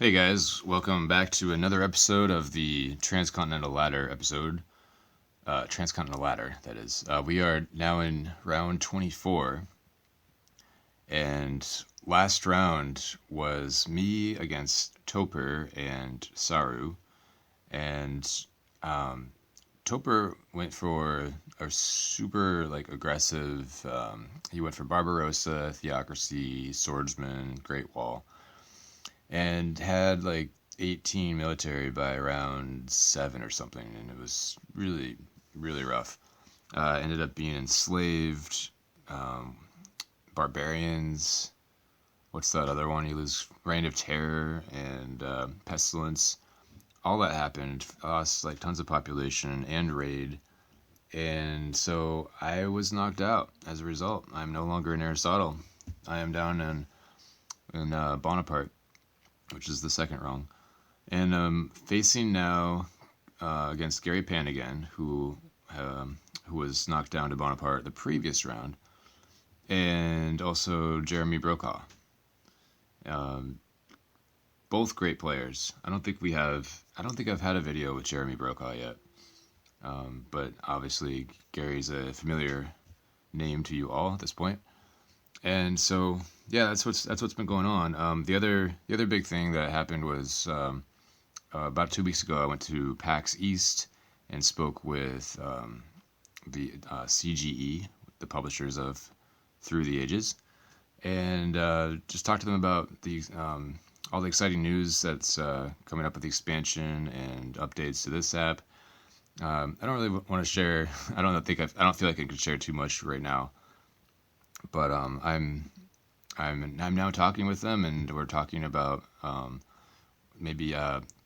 Hey guys, welcome back to another episode of the Transcontinental Ladder Transcontinental Ladder, that is. We are now in round 24, and last round was me against Topper and Saru, and Topper went for a super aggressive. He went for Barbarossa, Theocracy, Swordsman, Great Wall, and had 18 military by round 7 or something, and it was really, really rough. Ended up being enslaved, um, barbarians. What's that other one? He was Reign of Terror and Pestilence. All that happened. Lost tons of population and raid, and so I was knocked out as a result. I'm no longer in Aristotle. I am down in Bonaparte, which is the second rung. And facing now against GaryPan again, who was knocked down to Bonaparte the previous round, and also JeremyBrokaw. Both great players. I don't think I've had a video with JeremyBrokaw yet, but obviously Gary's a familiar name to you all at this point. And so yeah, that's what's been going on. The other big thing that happened was about 2 weeks ago I went to PAX East and spoke with the CGE, the publishers of Through the Ages, and just talked to them about all the exciting news that's coming up with the expansion and updates to this app. I don't really want to share. I don't feel like I could share too much right now, but I'm now talking with them, and we're talking about maybe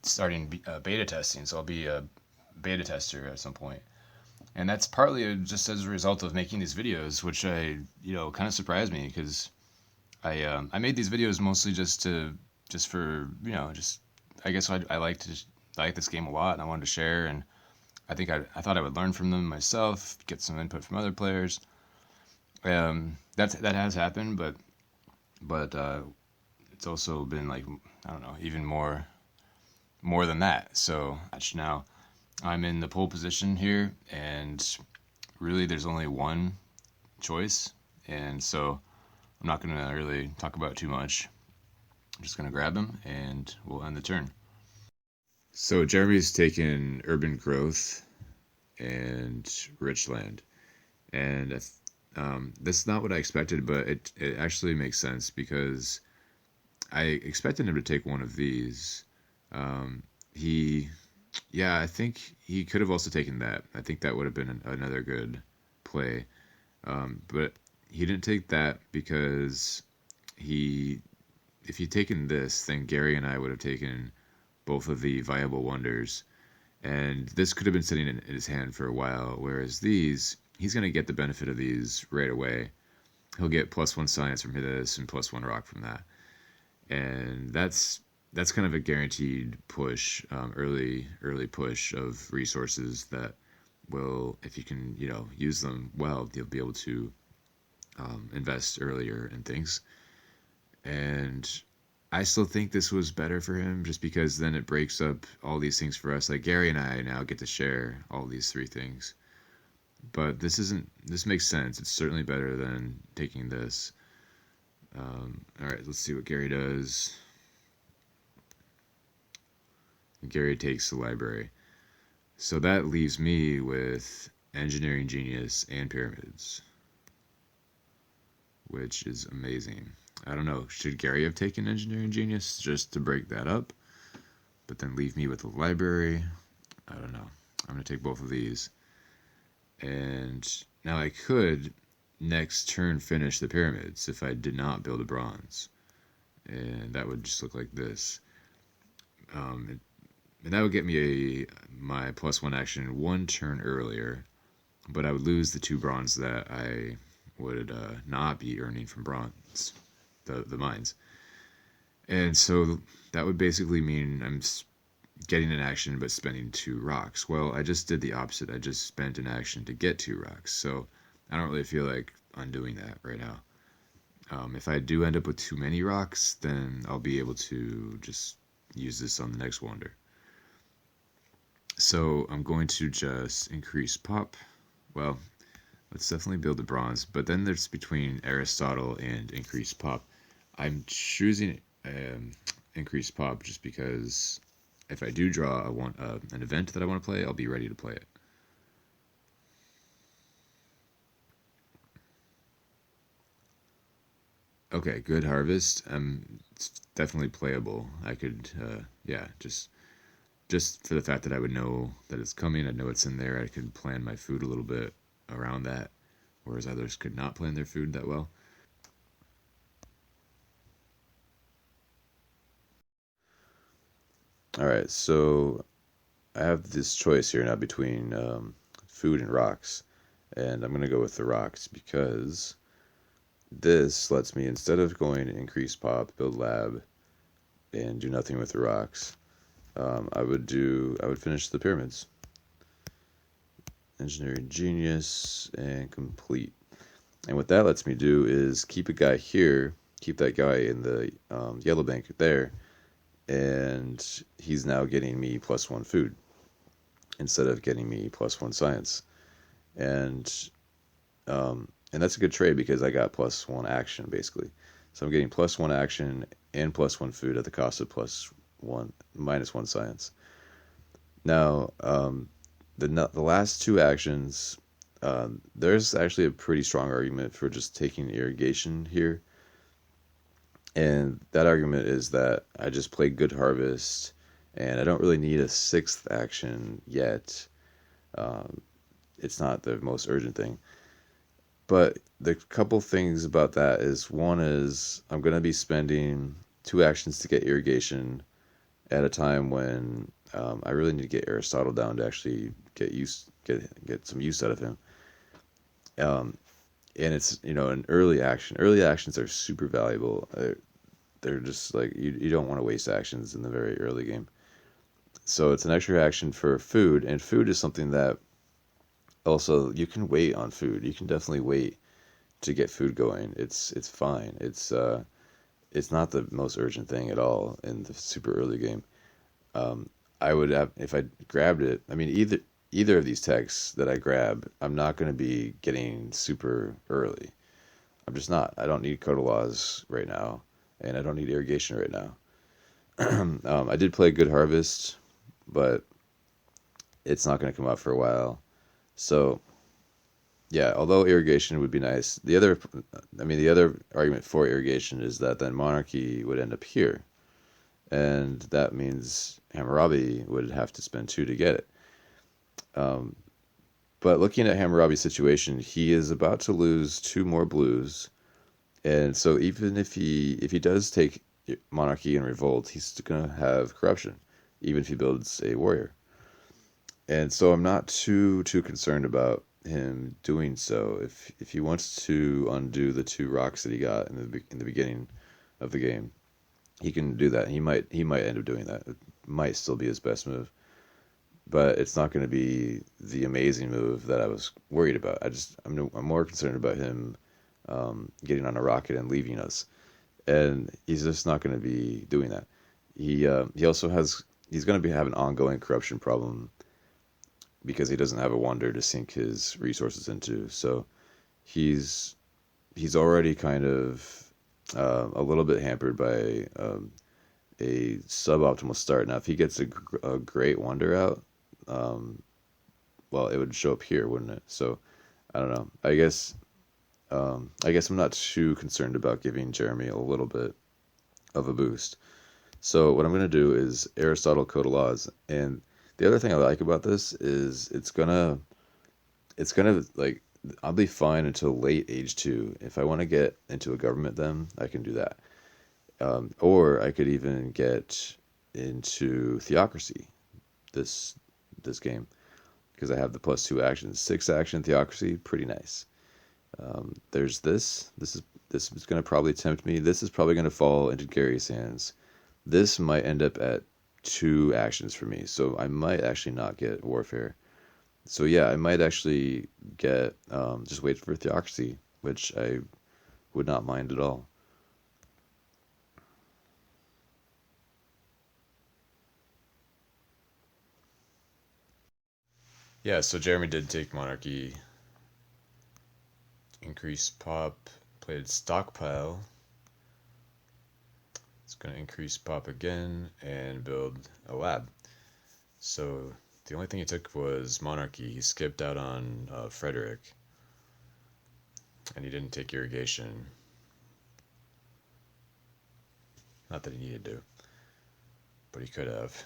starting beta testing. So I'll be a beta tester at some point, and that's partly just as a result of making these videos, which kind of surprised me, because I made these videos mostly just for I guess I like this game a lot, and I wanted to share, and I thought I would learn from them myself, get some input from other players. That has happened, but it's also been I don't know, even more than that. So now I'm in the pole position here, and really there's only one choice, and so I'm not going to really talk about it too much. I'm just going to grab him and we'll end the turn. So Jeremy's taken urban growth and rich land, and this is not what I expected, but it actually makes sense, because I expected him to take one of these. I think he could have also taken that. I think that would have been another good play, but he didn't take that, because if he'd taken this, then Gary and I would have taken both of the viable wonders, and this could have been sitting in his hand for a while, whereas these, he's going to get the benefit of these right away. He'll get +1 science from this and +1 rock from that, and that's kind of a guaranteed push, early push of resources that will, if you can use them well, you'll be able to invest earlier in things. And I still think this was better for him, just because then it breaks up all these things for us. Like Gary and I now get to share all these 3 things. But this makes sense. It's certainly better than taking this. All right, let's see what Gary does. Gary takes the library. So that leaves me with engineering genius and pyramids, which is amazing. I don't know, should Gary have taken engineering genius just to break that up, but then leave me with the library? I don't know. I'm going to take both of these. And now I could next turn finish the pyramids if I did not build a bronze. And that would just look like this. And that would get me my +1 action 1 turn earlier, but I would lose the 2 bronze that I would not be earning from bronze, the mines. And so that would basically mean I'm getting an action but spending 2 rocks. Well, I just did the opposite. I just spent an action to get 2 rocks. So I don't really feel like undoing that right now. If I do end up with too many rocks, then I'll be able to just use this on the next wonder. So I'm going to just increase pop. Well, let's definitely build the bronze, but then there's between Aristotle and increase pop. I'm choosing increase pop just because if I do draw an event that I want to play, I'll be ready to play it. Okay, good harvest. It's definitely playable. I could, yeah, just for the fact that I would know that it's coming, I'd know it's in there. I could plan my food a little bit around that, whereas others could not plan their food that well. All right, so I have this choice here now between food and rocks, and I'm gonna go with the rocks because this lets me, instead of going to increase pop, build lab, and do nothing with the rocks, I would finish the pyramids. Engineering genius and complete. And what that lets me do is keep a guy here, keep that guy in the yellow bank there, and he's now getting me +1 food instead of getting me +1 science. And that's a good trade because I got +1 action basically. So I'm getting +1 action and +1 food at the cost of -1 science. Now, the last two actions, there's actually a pretty strong argument for just taking irrigation here. And that argument is that I just play good harvest and I don't really need a 6th action yet. It's not the most urgent thing. But the couple things about that is, one is I'm going to be spending 2 actions to get irrigation at a time when I really need to get Aristotle down to actually get some use out of him. And it's, an early action. Early actions are super valuable. They're just like, you don't want to waste actions in the very early game. So it's an extra action for food, and food is something that also you can wait on food. You can definitely wait to get food going. It's fine. It's not the most urgent thing at all in the super early game. I would have, if I grabbed it, I mean, either of these texts that I grab, I'm not going to be getting super early. I'm just not. I don't need Coda Laws right now, and I don't need irrigation right now. I did play Good Harvest, but it's not going to come out for a while. So, yeah, although irrigation would be nice, the other argument for irrigation is that then monarchy would end up here, and that means Hammurabi would have to spend 2 to get it. But looking at Hammurabi's situation, he is about to lose 2 more blues, and so even if he does take monarchy and revolt, he's going to have corruption, even if he builds a warrior. And so I'm not too concerned about him doing so. If he wants to undo the 2 rocks that he got in the beginning of the game, he can do that. He might end up doing that. It might still be his best move, but it's not going to be the amazing move that I was worried about. I'm more concerned about him getting on a rocket and leaving us, and he's just not going to be doing that. He also he's going to have an ongoing corruption problem because he doesn't have a wonder to sink his resources into. So he's already kind of a little bit hampered by a suboptimal start. Now, if he gets a great wonder out, well, it would show up here, wouldn't it? So I don't know. I guess I'm not too concerned about giving Jeremy a little bit of a boost. So what I'm going to do is Aristotle Coda Laws, and the other thing I like about this is it's gonna like, I'll be fine until late age 2. If I want to get into a government, then I can do that. Or I could even get into theocracy this game, because I have the +2 actions. 6 action theocracy, pretty nice. There's this. This is going to probably tempt me. This is probably going to fall into Gary's hands. This might end up at 2 actions for me, so I might actually not get warfare. So yeah, I might actually get just wait for theocracy, which I would not mind at all. Yeah, so Jeremy did take monarchy, increase pop, played stockpile. It's going to increase pop again and build a lab. So the only thing he took was monarchy. He skipped out on Frederick, and he didn't take irrigation. Not that he needed to, but he could have.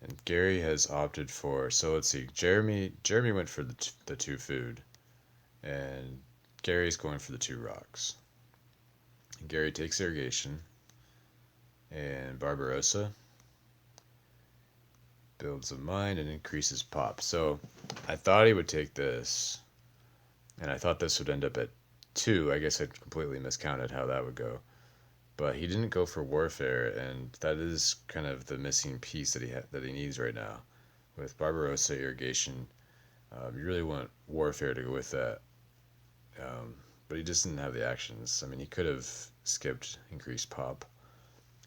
And Gary has opted for, so let's see, Jeremy went for the two food, and Gary's going for the two rocks. And Gary takes irrigation, and Barbarossa builds a mine and increases pop. So I thought he would take this, and I thought this would end up at 2. I guess I completely miscounted how that would go. But he didn't go for warfare, and that is kind of the missing piece that he needs right now. With Barbarossa irrigation, you really want warfare to go with that. But he just didn't have the actions. I mean, he could have skipped increased pop.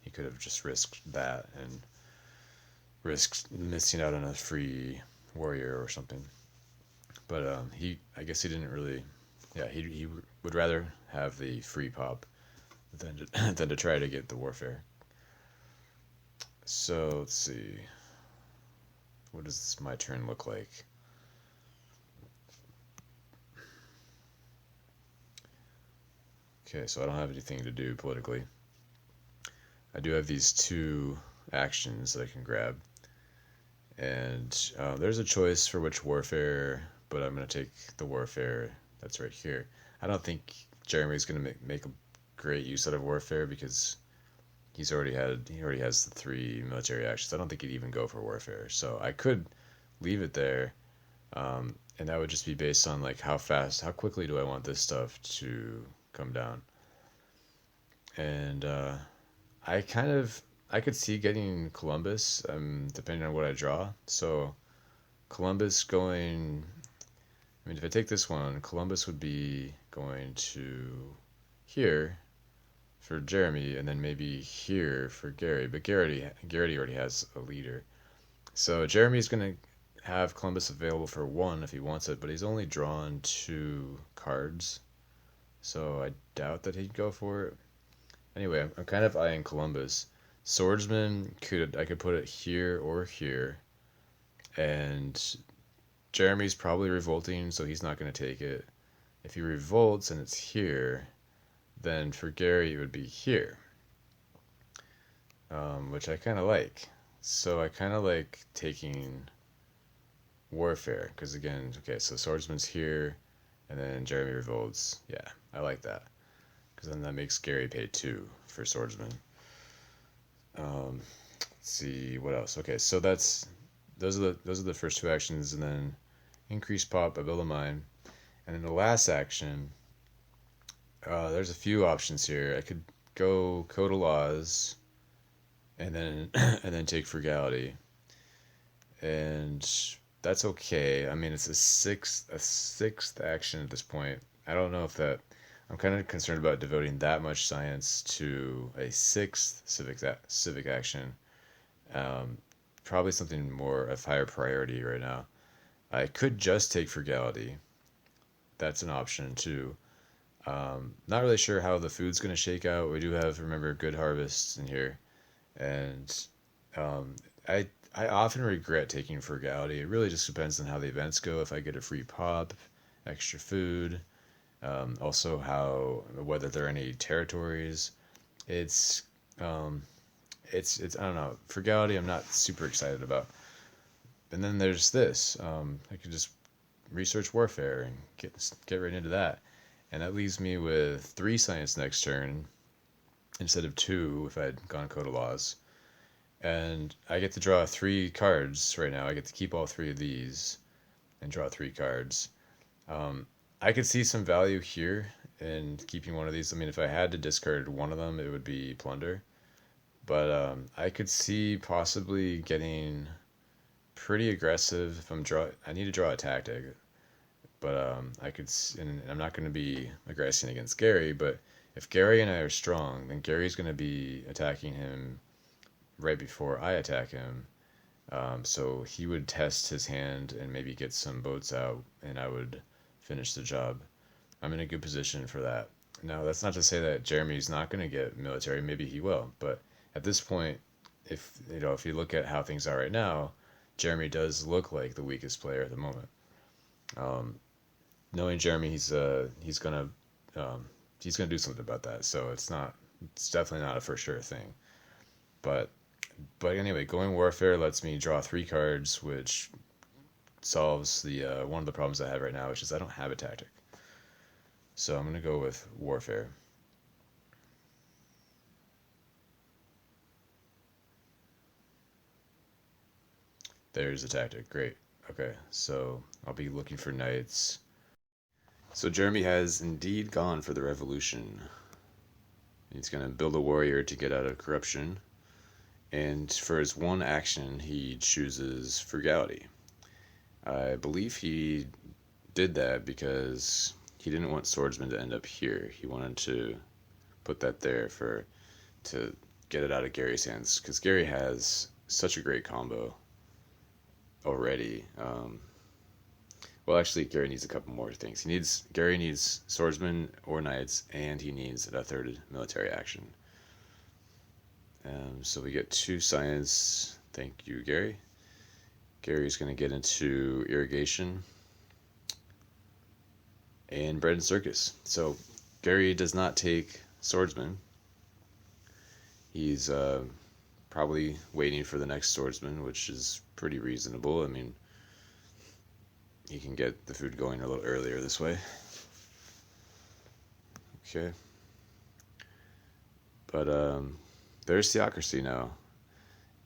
He could have just risked that and risked missing out on a free warrior or something. But I guess he didn't really. Yeah, he would rather have the free pop than to try to get the warfare. So let's see. What does my turn look like? Okay, so I don't have anything to do politically. I do have these 2 actions that I can grab. And there's a choice for which warfare, but I'm going to take the warfare that's right here. I don't think Jeremy's going to make a great use out of warfare because he already has the 3 military actions. I don't think he'd even go for warfare. So I could leave it there, and that would just be based on like how quickly do I want this stuff to come down. And I could see getting Columbus, depending on what I draw. So Columbus going, I mean, if I take this one, Columbus would be going to here for Jeremy, and then maybe here for Gary. But Gary already has a leader. So Jeremy's going to have Columbus available for 1 if he wants it, but he's only drawn 2 cards. So I doubt that he'd go for it. Anyway, I'm kind of eyeing Columbus. Swordsman, I could put it here or here. And Jeremy's probably revolting, so he's not going to take it. If he revolts and it's here, then for Gary it would be here. Which I kind of like. So I kind of like taking warfare. Because again, okay, so Swordsman's here, and then Jeremy revolts. Yeah, I like that. Because then that makes Gary pay 2 for Swordsman. Let's see what else. Okay, so those are the first 2 actions, and then increase pop, I build a mine, and then the last action. There's a few options here. I could go Code of Laws, and then take Frugality, and that's okay. I mean, it's a sixth action at this point. I don't know if that. I'm kind of concerned about devoting that much science to a 6th civic action. Probably something more of higher priority right now. I could just take Frugality. That's an option too. Not really sure how the food's going to shake out. We do have, remember, good harvests in here. And I often regret taking Frugality. It really just depends on how the events go. If I get a free pop, extra food, also whether there are any territories. It's I don't know. Frugality I'm not super excited about. And then there's this. I could just research warfare and get right into that. And that leaves me with 3 science next turn instead of 2 if I had gone Code of Laws. And I get to draw 3 cards right now. I get to keep all 3 of these and draw 3 cards. I could see some value here in keeping one of these. I mean, if I had to discard one of them, it would be Plunder. But I could see possibly getting pretty aggressive if I need to draw a tactic. But and I'm not going to be aggressing against Gary, but if Gary and I are strong, then Gary's going to be attacking him right before I attack him. So he would test his hand and maybe get some boats out, and I would finish the job. I'm in a good position for that. Now, that's not to say that Jeremy's not going to get military. Maybe he will, but at this point, if you look at how things are right now, Jeremy does look like the weakest player at the moment. Knowing Jeremy, he's gonna do something about that. So it's definitely not a for sure thing. But anyway, going warfare lets me draw 3 cards, which solves the one of the problems I have right now, which is I don't have a tactic. So I'm gonna go with warfare. There's a tactic. Great. Okay, so I'll be looking for knights. So Jeremy has indeed gone for the revolution. He's gonna build a warrior to get out of corruption. And for his one action, he chooses frugality. I believe he did that because he didn't want swordsman to end up here. He wanted to put that there to get it out of Gary's hands, because Gary has such a great combo already. Well, actually, Gary needs a couple more things. Gary needs swordsman or knights, and he needs a third military action. So we get 2 science. Thank you, Gary. Gary's going to get into irrigation and bread and circus. So Gary does not take swordsman. He's probably waiting for the next swordsman, which is pretty reasonable. I mean, he can get the food going a little earlier this way. Okay. But there's theocracy now.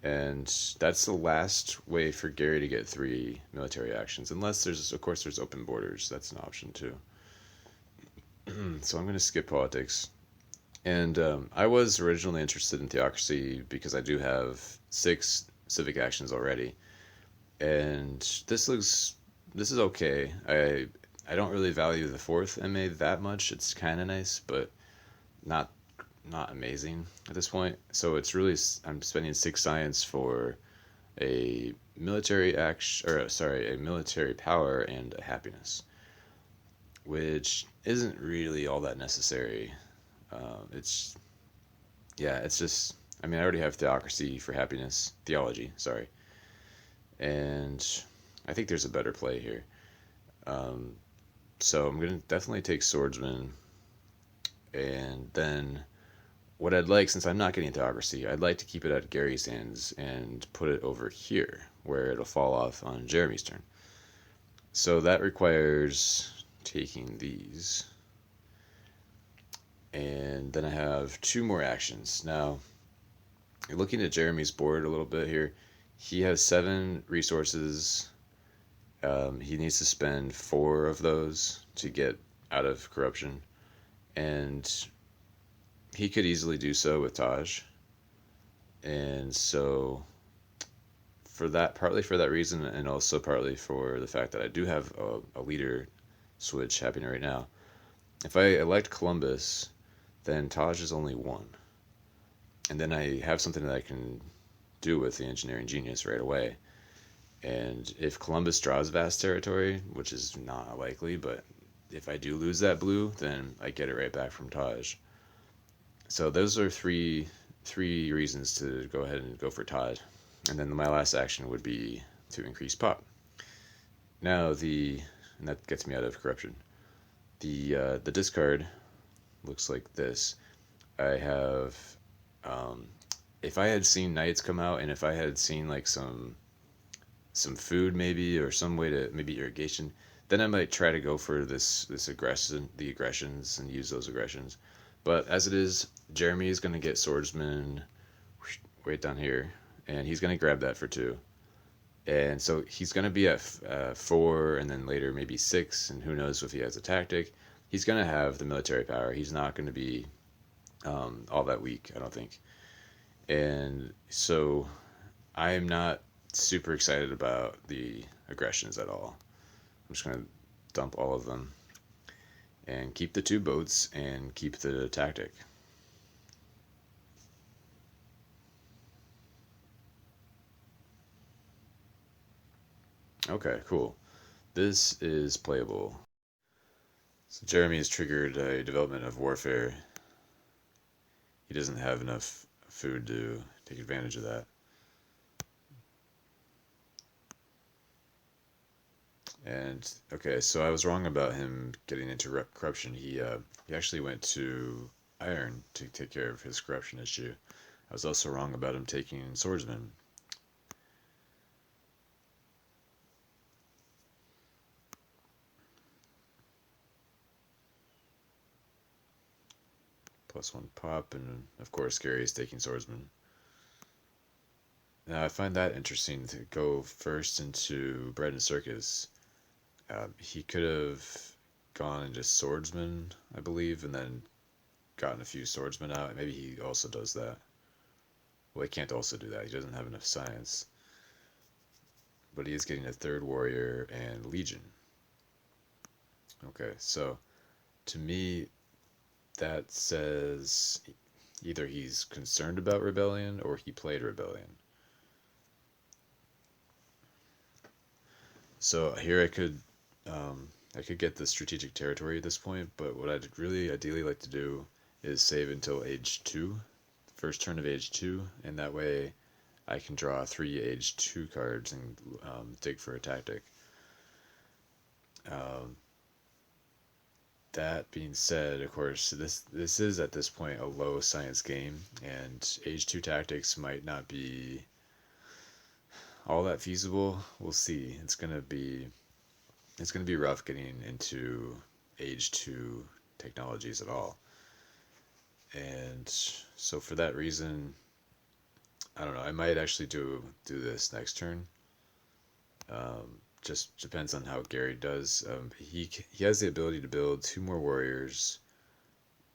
And that's the last way for Gary to get 3 military actions. Unless there's open borders. That's an option too. So I'm going to skip politics. And I was originally interested in theocracy because I do have 6 civic actions already. And this is okay. I don't really value the 4th MA that much. It's kind of nice, but not amazing at this point. So it's really, I'm spending 6 science for a military a military power and a happiness, which isn't really all that necessary. It's just, I mean, I already have theology, sorry. And I think there's a better play here. So I'm going to definitely take swordsman. And then what I'd like, since I'm not getting theocracy, I'd like to keep it at Gary's hands and put it over here, where it'll fall off on Jeremy's turn. So that requires taking these. And then I have 2 more actions. Now, looking at Jeremy's board a little bit here, he has 7 resources. He needs to spend 4 of those to get out of corruption. And he could easily do so with Taj. And so partly for that reason, and also partly for the fact that I do have a leader switch happening right now, if I elect Columbus, then Taj is only 1. And then I have something that I can do with the engineering genius right away. And if Columbus draws vast territory, which is not likely, but if I do lose that blue, then I get it right back from Taj. So those are three reasons to go ahead and go for Taj. And then my last action would be to increase pop. Now and that gets me out of corruption. The discard looks like this. I have, if I had seen knights come out, and if I had seen like some food maybe, or some way to, maybe irrigation, then I might try to go for the aggressions, and use those aggressions. But as it is, Jeremy is going to get swordsman right down here, and he's going to grab that for 2. And so he's going to be at 4, and then later maybe 6, and who knows if he has a tactic. He's going to have the military power. He's not going to be all that weak, I don't think. And so I am not super excited about the aggressions at all. I'm just going to dump all of them and keep the 2 boats and keep the tactic. Okay, cool. This is playable. So Jeremy has triggered a development of warfare. He doesn't have enough food to take advantage of that. And okay, so I was wrong about him getting into corruption. He actually went to iron to take care of his corruption issue. I was also wrong about him taking swordsman. +1 pop, and of course Gary is taking swordsman. Now I find that interesting to go first into bread and circus. He could have gone into swordsman, I believe, and then gotten a few swordsmen out. Maybe he also does that. Well, he can't also do that. He doesn't have enough science. But he is getting a third warrior and legion. Okay, so to me, that says either he's concerned about rebellion or he played rebellion. So here I could get the strategic territory at this point, but what I'd really ideally like to do is save until age 2, first turn of age 2, and that way I can draw 3 age 2 cards and dig for a tactic. Um, that being said, of course, this is at this point a low science game, and age 2 tactics might not be all that feasible. We'll see. It's gonna be rough getting into age 2 technologies at all. And so for that reason, I don't know. I might actually do this next turn. Just depends on how Gary does. He has the ability to build 2 more warriors,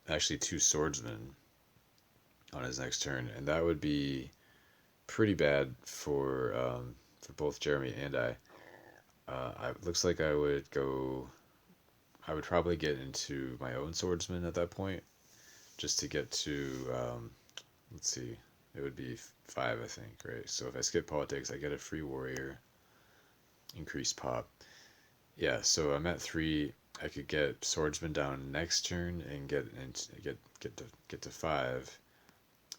actually 2 swordsmen on his next turn, and that would be pretty bad for both Jeremy and I. Looks like I would probably get into my own swordsman at that point, just to get to, let's see, it would be 5, I think, right? So if I skip politics, I get a free warrior, increased pop. Yeah, so I'm at 3. I could get swordsman down next turn and get to 5,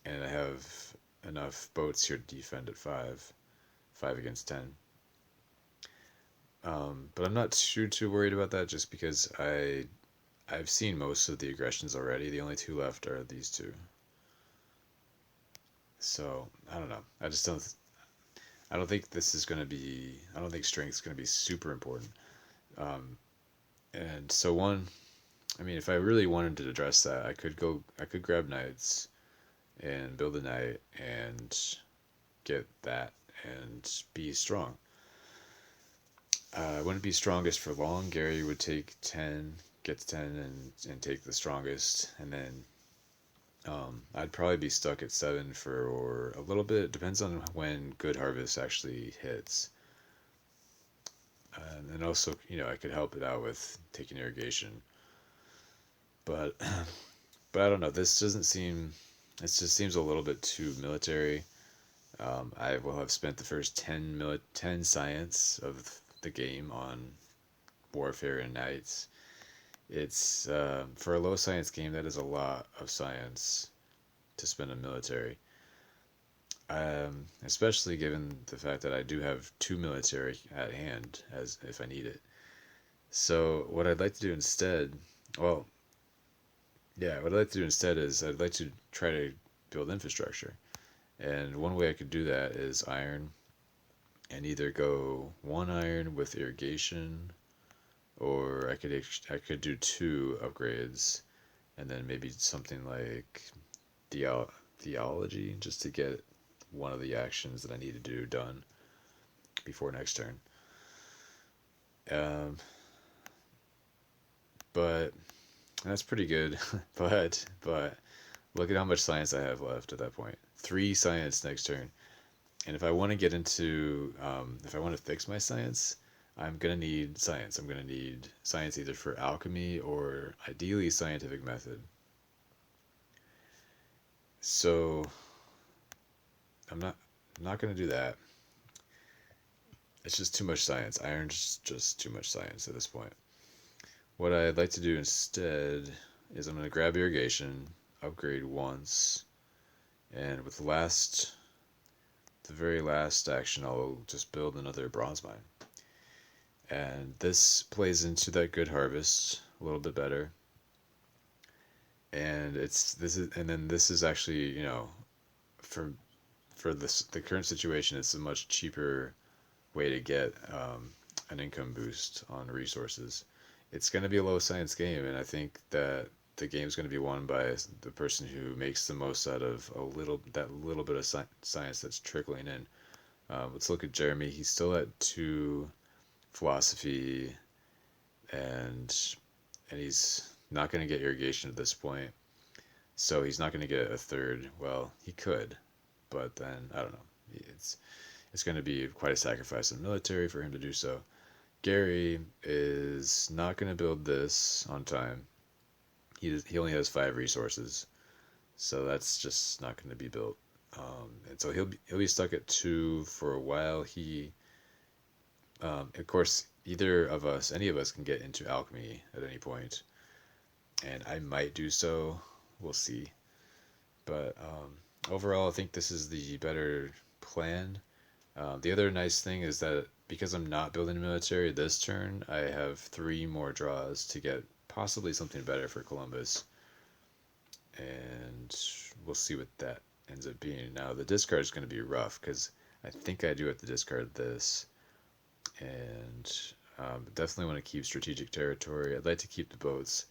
and I have enough boats here to defend at 5 against 10. But I'm not too worried about that, just because I've seen most of the aggressions already. The only 2 left are these 2. So I don't know. I don't think this is going to be. I don't think strength is going to be super important. Um, and so one, I mean, if I really wanted to address that, I could grab knights and build a knight and get that and be strong. I wouldn't be strongest for long. Gary would take 10, get to 10, and take the strongest, and then I'd probably be stuck at 7 for a little bit. It depends on when Good Harvest actually hits. And also, I could help it out with taking irrigation. But but I don't know. This doesn't seem. This just seems a little bit too military. I will have spent the first 10 science of the game on warfare and knights. It's for a low science game, that is a lot of science to spend on military. Especially given the fact that I do have 2 military at hand as if I need it. So what I'd like to do instead, well, yeah, what I'd like to do instead is I'd like to try to build infrastructure. And one way I could do that is iron, and either go 1 iron with irrigation, or I could do 2 upgrades, and then maybe something like theology, just to get one of the actions that I need to do done before next turn. Um, but that's pretty good. but look at how much science I have left at that point. 3 science next turn. And if I want to get into, if I want to fix my science, I'm going to need science. I'm going to need science either for alchemy or ideally scientific method. So I'm not going to do that. it's just too much science. Iron's just too much science at this point. What I'd like to do instead is I'm going to grab irrigation, upgrade once, and with the very last action, I'll just build another bronze mine. And this plays into that good harvest a little bit better. And this is actually, for the current situation, it's a much cheaper way to get an income boost on resources. It's going to be a low science game, and I think that the game's going to be won by the person who makes the most out of that little bit of science that's trickling in. Let's look at Jeremy. He's still at 2 philosophy, and he's not going to get irrigation at this point, so he's not going to get a third. Well, he could, but then I don't know. It's going to be quite a sacrifice in the military for him to do so. Gary is not going to build this on time. He only has 5 resources, so that's just not going to be built. And so he'll be stuck at 2 for a while. Of course, any of us can get into alchemy at any point, and I might do so. We'll see. But overall, I think this is the better plan. The other nice thing is that because I'm not building a military this turn, I have 3 more draws to get possibly something better for Columbus. And we'll see what that ends up being. Now, the discard is going to be rough because I think I do have to discard this. And definitely want to keep strategic territory. I'd like to keep the boats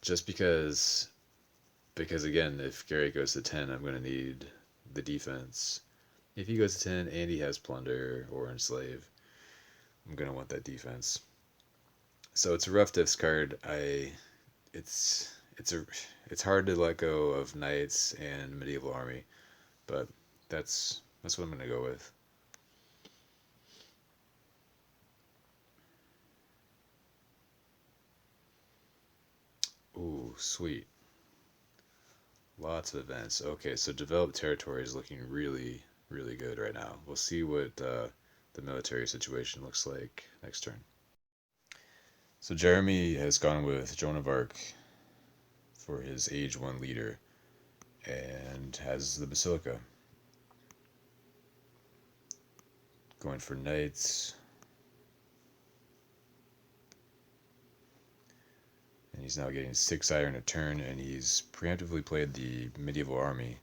just because again, if Gary goes to 10, I'm going to need the defense. If he goes to 10 and he has plunder or enslave, I'm going to want that defense. So it's a rough discard. It's hard to let go of knights and medieval army, but that's what I'm going to go with. Ooh, sweet. Lots of events. Okay, so developed territory is looking really, really good right now. We'll see what the military situation looks like next turn. So Jeremy has gone with Joan of Arc for his age 1 leader and has the Basilica. Going for knights. And he's now getting 6 iron a turn, and he's preemptively played the medieval army.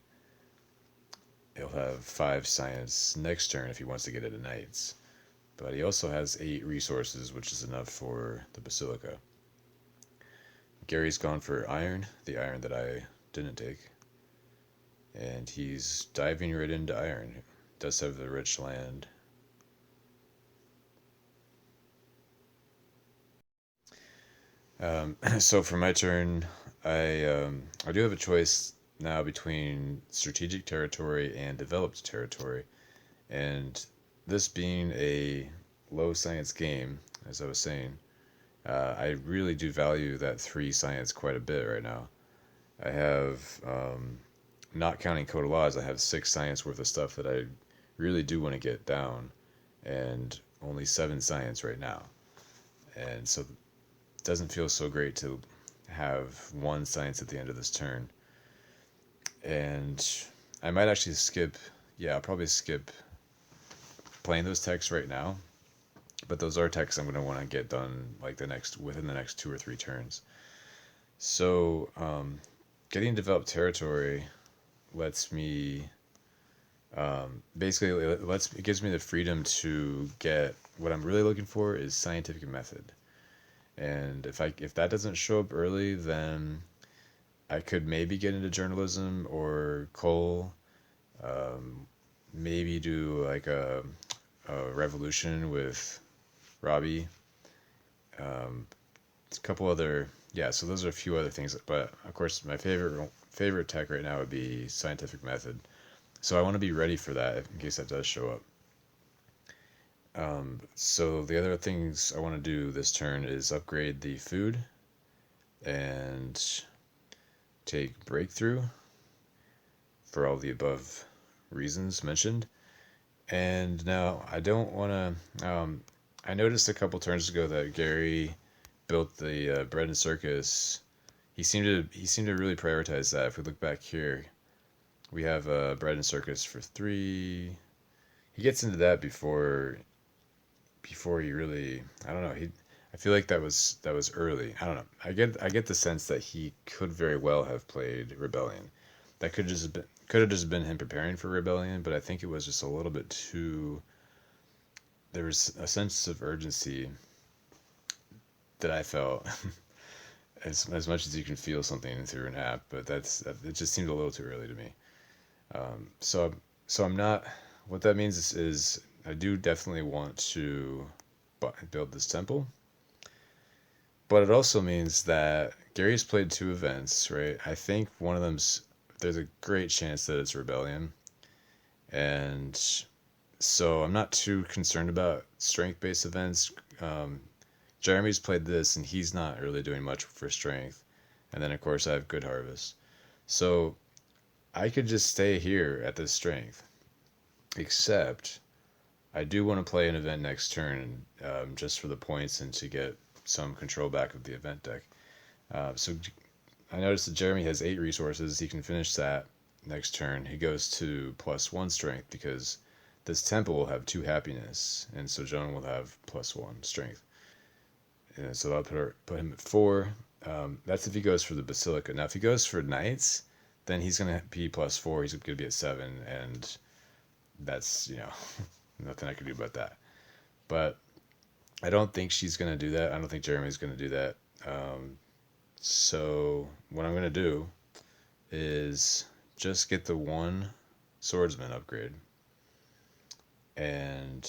He'll have 5 science next turn if he wants to get into knights. But he also has 8 resources, which is enough for the Basilica. Gary's gone for iron, the iron that I didn't take. And he's diving right into iron. Does have the rich land. So for my turn, I do have a choice now between strategic territory and developed territory, and this being a low science game, as I was saying, I really do value that 3 science quite a bit right now. I have, not counting code of laws, I have 6 science worth of stuff that I really do want to get down, and only 7 science right now, and so doesn't feel so great to have 1 science at the end of this turn. And I might actually I'll probably skip playing those techs right now. But those are techs I'm going to want to get done within the next 2 or 3 turns. So getting developed territory lets me it gives me the freedom to get what I'm really looking for is scientific method. And if that doesn't show up early, then I could maybe get into journalism or coal. Maybe do like a revolution with Robbie. A couple other, so those are a few other things. But of course, my favorite tech right now would be scientific method. So I want to be ready for that in case that does show up. So the other things I want to do this turn is upgrade the food and take breakthrough for all the above reasons mentioned. And now I don't want to. I noticed a couple turns ago that Gary built the bread and circus. He seemed to really prioritize that. If we look back here, we have bread and circus for 3. He gets into that before he really. I don't know. I feel like that was early. I don't know. I get the sense that he could very well have played Rebellion. That could have just been him preparing for Rebellion, but I think it was just a little bit too. There was a sense of urgency that I felt, as much as you can feel something through an app, but it just seemed a little too early to me. So I'm not. What that means is I do definitely want to build this temple, but it also means that Gary's played 2 events, right? I think one of them's there's a great chance that it's Rebellion, and so I'm not too concerned about strength-based events. Jeremy's played this, and he's not really doing much for strength. And then, of course, I have Good Harvest. So I could just stay here at this strength. Except, I do want to play an event next turn, just for the points and to get some control back of the event deck. So I noticed that Jeremy has 8 resources. He can finish that next turn. He goes to +1 strength because this temple will have 2 happiness, and so Joan will have +1 strength. And so I'll put him at 4. That's if he goes for the Basilica. Now, if he goes for Knights, then he's going to be +4. He's going to be at 7, and that's, nothing I can do about that. But I don't think she's going to do that. I don't think Jeremy's going to do that. So what I'm going to do is just get the 1 swordsman upgrade. And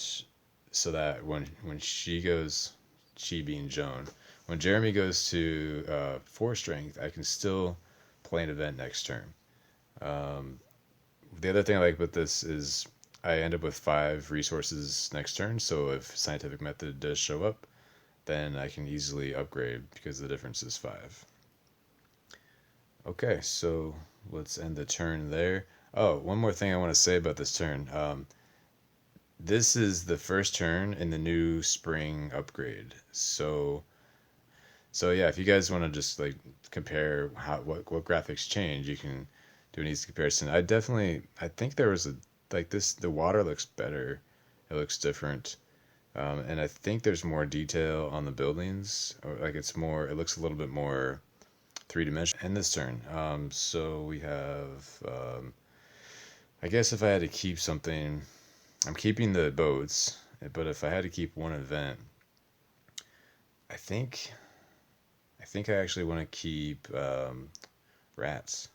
so that when she goes, she being Joan, when Jeremy goes to 4 strength, I can still play an event next turn. The other thing I like about this is I end up with 5 resources next turn, so if scientific method does show up, then I can easily upgrade because the difference is 5. Okay, so let's end the turn there. Oh, one more thing I want to say about this turn. This is the first turn in the new spring upgrade. So yeah, if you guys want to just like compare what graphics change, you can do an easy comparison. I think there was the water looks better. It looks different. And I think there's more detail on the buildings, or like it looks a little bit more 3-dimensional in this turn. So we have, I guess if I had to keep something, I'm keeping the boats, but if I had to keep one event, I think I actually want to keep rats.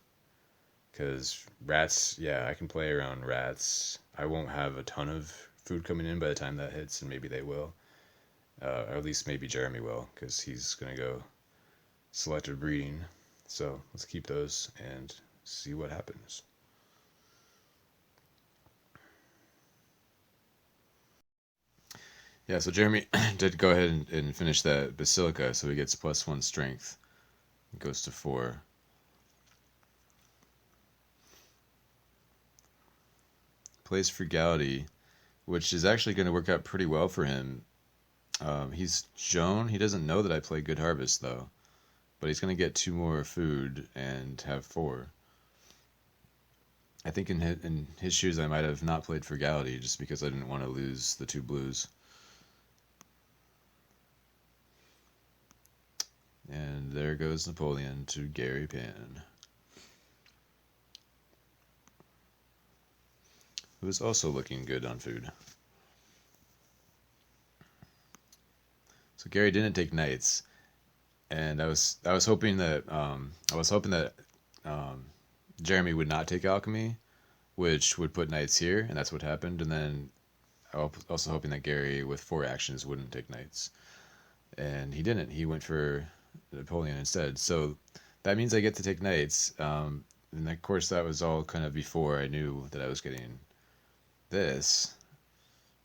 Because rats, yeah, I can play around rats. I won't have a ton of food coming in by the time that hits, and maybe they will. Or at least maybe Jeremy will, because he's going to go selective breeding. So let's keep those and see what happens. Yeah, so Jeremy did go ahead and finish that Basilica, so he gets +1 strength. It goes to 4. Plays Frugality, which is actually going to work out pretty well for him. He's Joan. He doesn't know that I play Good Harvest, though. But he's going to get 2 more food and have 4. I think in his shoes I might have not played Frugality just because I didn't want to lose the 2 blues. And there goes Napoleon to GaryPan, who is also looking good on food. So Gary didn't take knights, and I was hoping that Jeremy would not take alchemy, which would put knights here, and that's what happened. And then I was also hoping that Gary with 4 actions wouldn't take knights, and he didn't. He went for Napoleon instead. So that means I get to take knights. And of course that was all kind of before I knew that I was getting this.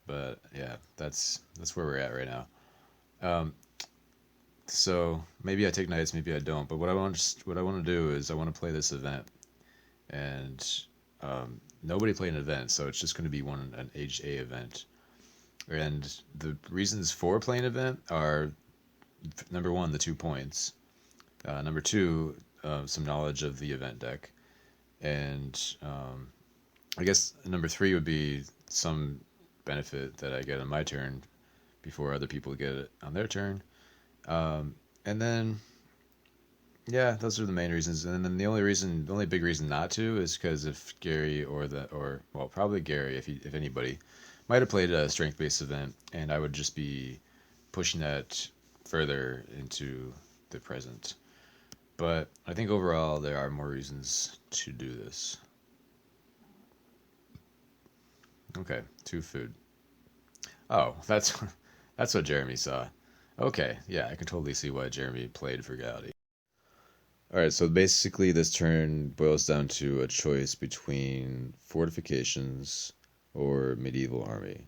But yeah, that's where we're at right now. So maybe I take knights, maybe I don't. But what I want to do is I want to play this event, and nobody played an event, so it's just going to be an HA event. And the reasons for playing an event are, number one, the 2 points. Number two, some knowledge of the event deck. And I guess number three would be some benefit that I get on my turn before other people get it on their turn. And then, yeah, those are the main reasons. And then the only big reason not to is because if Gary probably Gary, if anybody, might have played a strength-based event, and I would just be pushing that further into the present. But I think overall there are more reasons to do this. Okay, 2 food. Oh, that's what Jeremy saw. Okay, yeah, I can totally see why Jeremy played Frugality. Alright, so basically this turn boils down to a choice between fortifications or medieval army.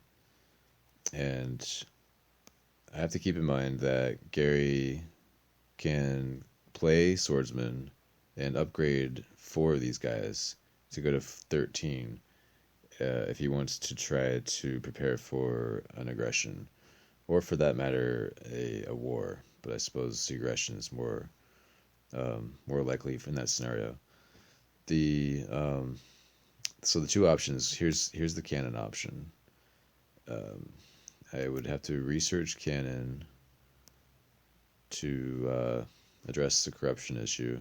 And I have to keep in mind that Gary can play swordsman and upgrade 4 of these guys to go to 13 if he wants to try to prepare for an aggression, or for that matter, a war. But I suppose aggression is more likely in that scenario. So the 2 options. Here's the cannon option. I would have to research cannon to address the corruption issue,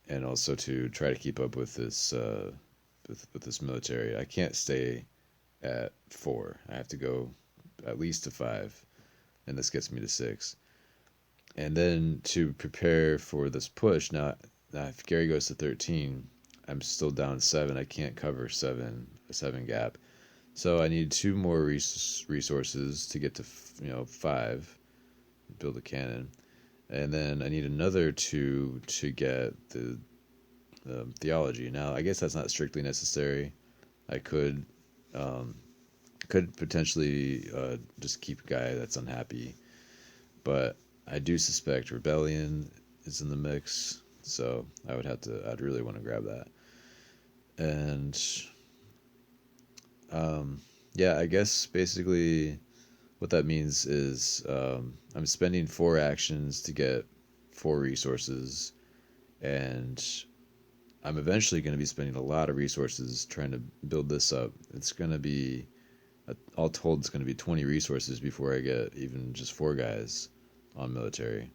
and also to try to keep up with this with this military. I can't stay at 4. I have to go at least to 5, and this gets me to 6. And then to prepare for this push, now if Gary goes to 13, I'm still down 7. I can't cover a 7 gap. So I need 2 more resources to get to 5, build a cannon. And then I need another 2 to get the theology. Now, I guess that's not strictly necessary. I could potentially just keep a guy that's unhappy. But I do suspect rebellion is in the mix, so I'd really want to grab that. And yeah, I guess basically what that means is I'm spending 4 actions to get 4 resources, and I'm eventually going to be spending a lot of resources trying to build this up. It's going to be, all told, it's going to be 20 resources before I get even just 4 guys on military,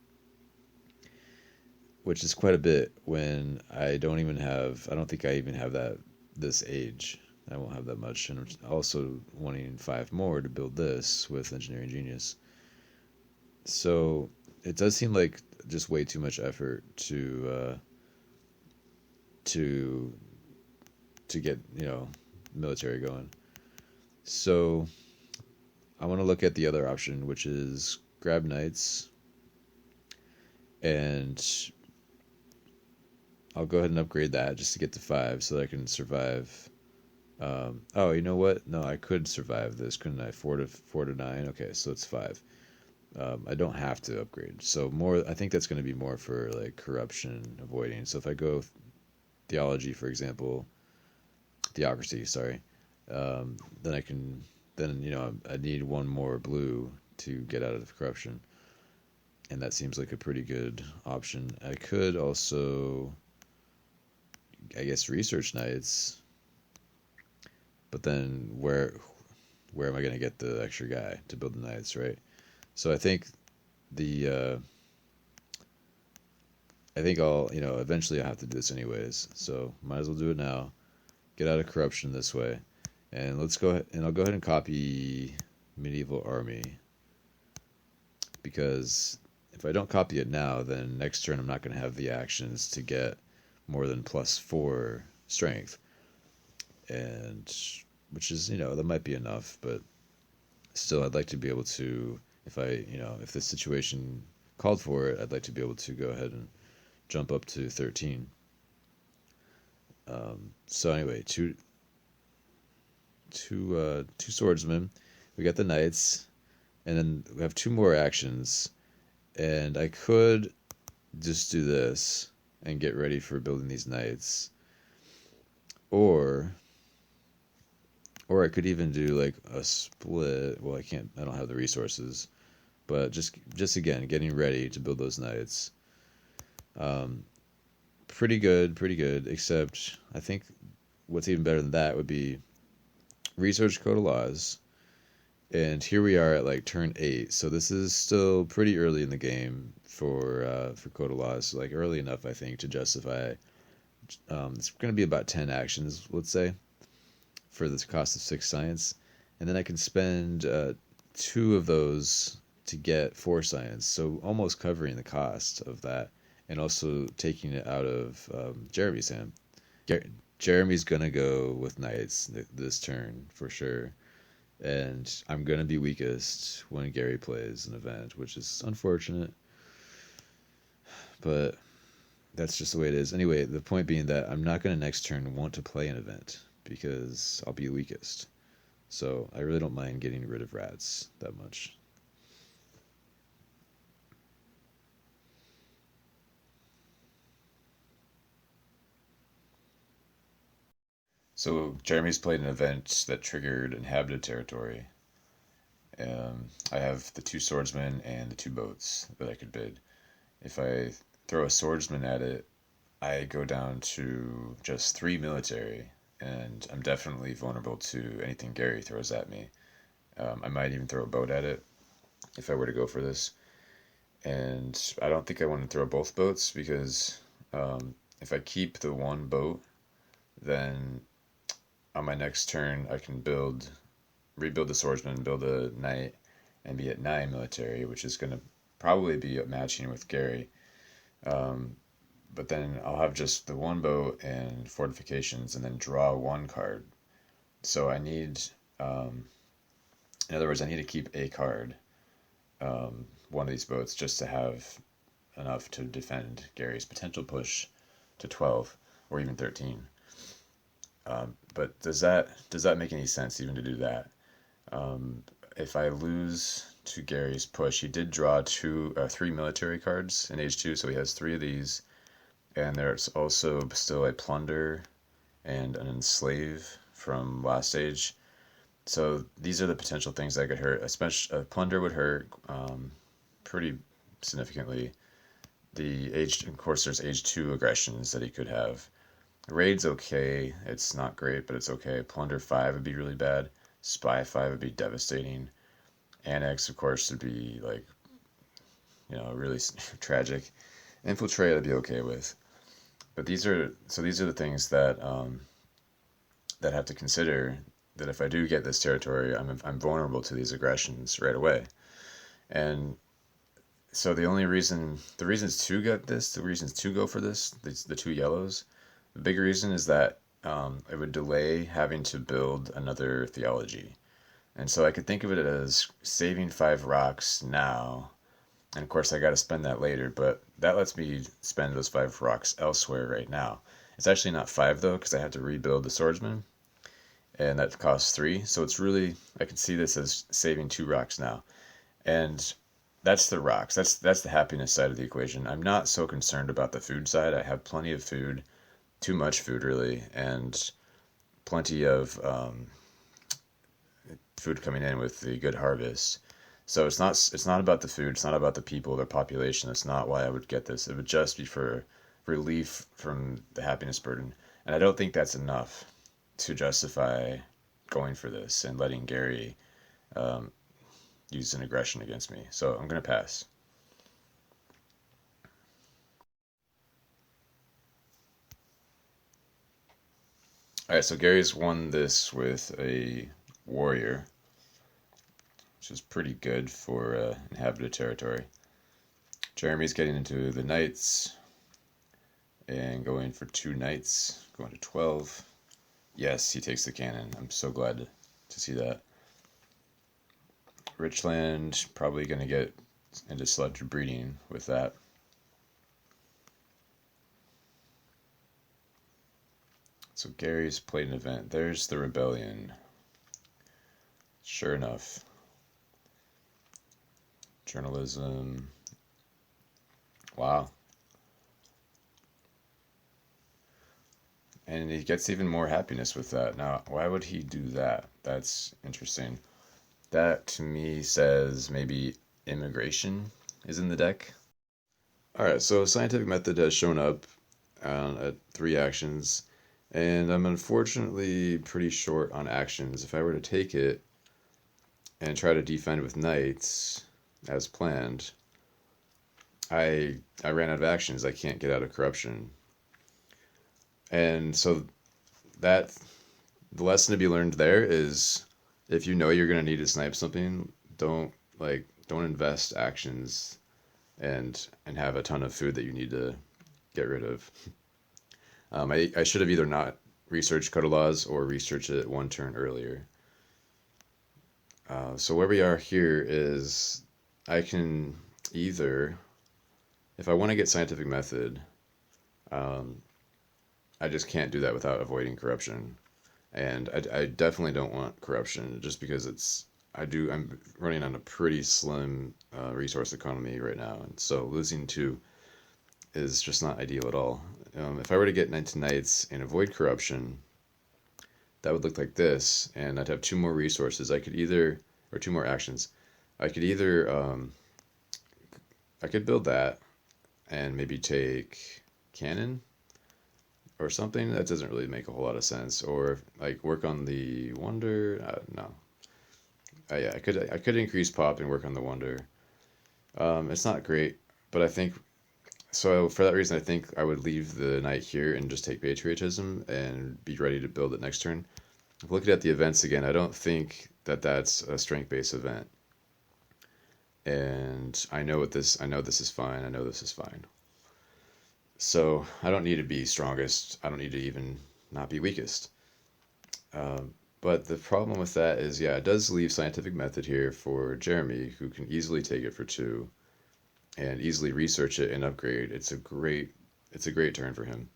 which is quite a bit when I don't think I even have this age. I won't have that much, and I'm also wanting 5 more to build this with engineering genius. So it does seem like just way too much effort to get military going. So I want to look at the other option, which is grab knights, and I'll go ahead and upgrade that just to get to 5 so that I can survive. Oh, you know what? No, I could survive this, couldn't I? 4 to 9. Okay, so it's 5. I don't have to upgrade. So I think that's going to be more for like corruption avoiding. So if I go theology, for example, theocracy, sorry, then I need 1 more blue to get out of corruption, and that seems like a pretty good option. I could also, I guess, research knights, but then where am I going to get the extra guy to build the knights, right? So I think I'll eventually I'll have to do this anyways, so might as well do it now. Get out of corruption this way, and I'll go ahead and copy medieval army, because if I don't copy it now, then next turn I'm not going to have the actions to get more than +4 strength, and which is that might be enough, but still I'd like to be able to, if the situation called for it, I'd like to be able to go ahead and jump up to 13. So anyway, two swordsmen. We got the knights, and then we have 2 more actions. And I could just do this and get ready for building these knights, or Or I could even do like a split. Well, I don't have the resources, but just again, getting ready to build those knights. Um, pretty good. Except I think what's even better than that would be research Code of Laws. And here we are at like turn 8, so this is still pretty early in the game for Code of Laws. So like early enough, I think, to justify. It's going to be about 10 actions, let's say, for the cost of 6 science, and then I can spend 2 of those to get 4 science, so almost covering the cost of that, and also taking it out of Jeremy's hand. Jeremy's gonna go with knights this turn for sure, and I'm gonna be weakest when Gary plays an event, which is unfortunate, but that's just the way it is. Anyway, the point being that I'm not gonna next turn want to play an event because I'll be weakest. So I really don't mind getting rid of rats that much. So Jeremy's played an event that triggered inhabited territory. I have the 2 swordsmen and the 2 boats that I could bid. If I throw a swordsman at it, I go down to just 3 military, and I'm definitely vulnerable to anything Gary throws at me. I might even throw a boat at it if I were to go for this. And I don't think I want to throw both boats because if I keep the 1 boat, then on my next turn I can rebuild the swordsman, build a knight, and be at 9 military, which is going to probably be matching with Gary. But then I'll have just the 1 boat and fortifications, and then draw 1 card. So I need, in other words, I need to keep a card, one of these boats, just to have enough to defend Gary's potential push to 12 or even 13. But does that make any sense even to do that? If I lose to Gary's push, he did draw 3 military cards in age 2, so he has 3 of these, and there's also still a plunder and an enslave from last age. So these are the potential things that could hurt. Especially plunder would hurt pretty significantly. Of course, there's age 2 aggressions that he could have. Raid's okay. It's not great, but it's okay. Plunder 5 would be really bad. Spy 5 would be devastating. Annex, of course, would be like, really tragic. Infiltrate I'd be okay with. But these are the things that that have to consider that if I do get this territory, I'm vulnerable to these aggressions right away. And so the reasons to go for this, the 2 yellows, the big reason is that it would delay having to build another theology. And so I could think of it as saving 5 rocks now, and of course I got to spend that later, but that lets me spend those 5 rocks elsewhere right now. It's actually not 5 though, because I have to rebuild the swordsman, and that costs 3. So it's really, I can see this as saving 2 rocks now. And that's the rocks. That's the happiness side of the equation. I'm not so concerned about the food side. I have plenty of food, too much food really, and plenty of food coming in with the good harvest. So it's not about the food. It's not about the people, their population. That's not why I would get this. It would just be for relief from the happiness burden, and I don't think that's enough to justify going for this and letting Gary use an aggression against me. So I'm gonna pass. All right, so Gary's won this with a warrior, which is pretty good for inhabited territory. Jeremy's getting into the knights and going for 2 knights, going to 12. Yes, he takes the cannon. I'm so glad to see that. Richland, probably going to get into selective breeding with that. So Gary's played an event. There's the rebellion. Sure enough. Journalism. Wow. And he gets even more happiness with that. Now, why would he do that? That's interesting. That to me says maybe immigration is in the deck. Alright, so scientific method has shown up at 3 actions, and I'm unfortunately pretty short on actions. If I were to take it and try to defend with knights, as planned, I ran out of actions. I can't get out of corruption. And so that the lesson to be learned there is if you know you're gonna need to snipe something, don't invest actions and have a ton of food that you need to get rid of. I should have either not researched Cuddle Laws or researched it 1 turn earlier. So where we are here is I can either, if I want to get scientific method, I just can't do that without avoiding corruption. And I definitely don't want corruption just because I'm running on a pretty slim resource economy right now. And so losing 2 is just not ideal at all. If I were to get into knights and avoid corruption, that would look like this, and I'd have 2 more resources. Or 2 more actions. I could either, I could build that and maybe take cannon or something. That doesn't really make a whole lot of sense. Or like work on the wonder. No. Yeah, I could increase pop and work on the wonder. It's not great, but I think so. For that reason, I think I would leave the knight here and just take patriotism and be ready to build it next turn. Looking at the events again, I don't think that that's a strength-based event. And I know this is fine. I know this is fine. So I don't need to be strongest. I don't need to even not be weakest. But the problem with that is, yeah, it does leave scientific method here for Jeremy, who can easily take it for 2 and easily research it and upgrade. It's a great turn for him.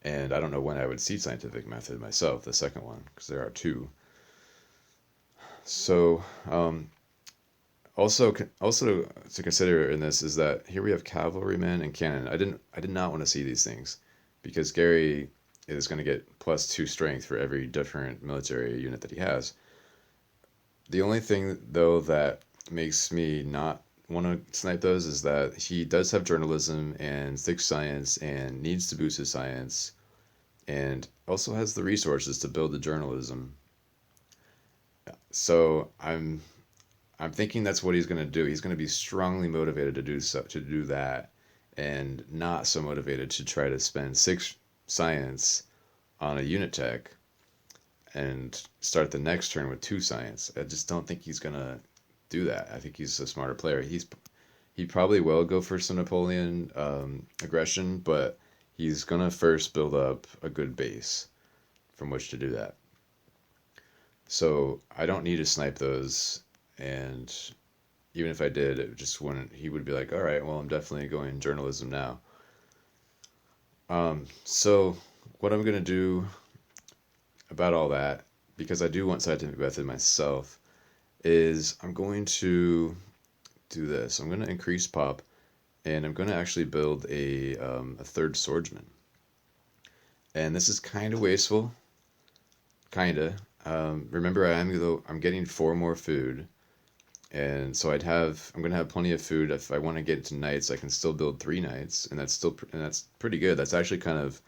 And I don't know when I would see scientific method myself, the second one, because there are 2. So, also to consider in this is that here we have cavalrymen and cannon. I did not want to see these things because Gary is going to get +2 strength for every different military unit that he has. The only thing though that makes me not want to snipe those is that he does have journalism and thick science and needs to boost his science, and also has the resources to build the journalism. So I'm thinking that's what he's going to do. He's going to be strongly motivated to do that, and not so motivated to try to spend 6 science on a unit tech and start the next turn with 2 science. I just don't think he's going to do that. I think he's a smarter player. He probably will go for some Napoleon aggression, but he's going to first build up a good base from which to do that. So I don't need to snipe those, and even if I did, it just wouldn't. He would be like, "All right, well, I'm definitely going journalism now." So what I'm gonna do about all that, because I do want scientific method myself, is I'm going to do this. I'm going to increase pop, and I'm going to actually build a 3rd swordsman. And this is kind of wasteful, kinda. Remember, I'm getting 4 more food, and so I'm going to have plenty of food. If I want to get into knights, I can still build 3 knights, and that's pretty good. That's actually kind of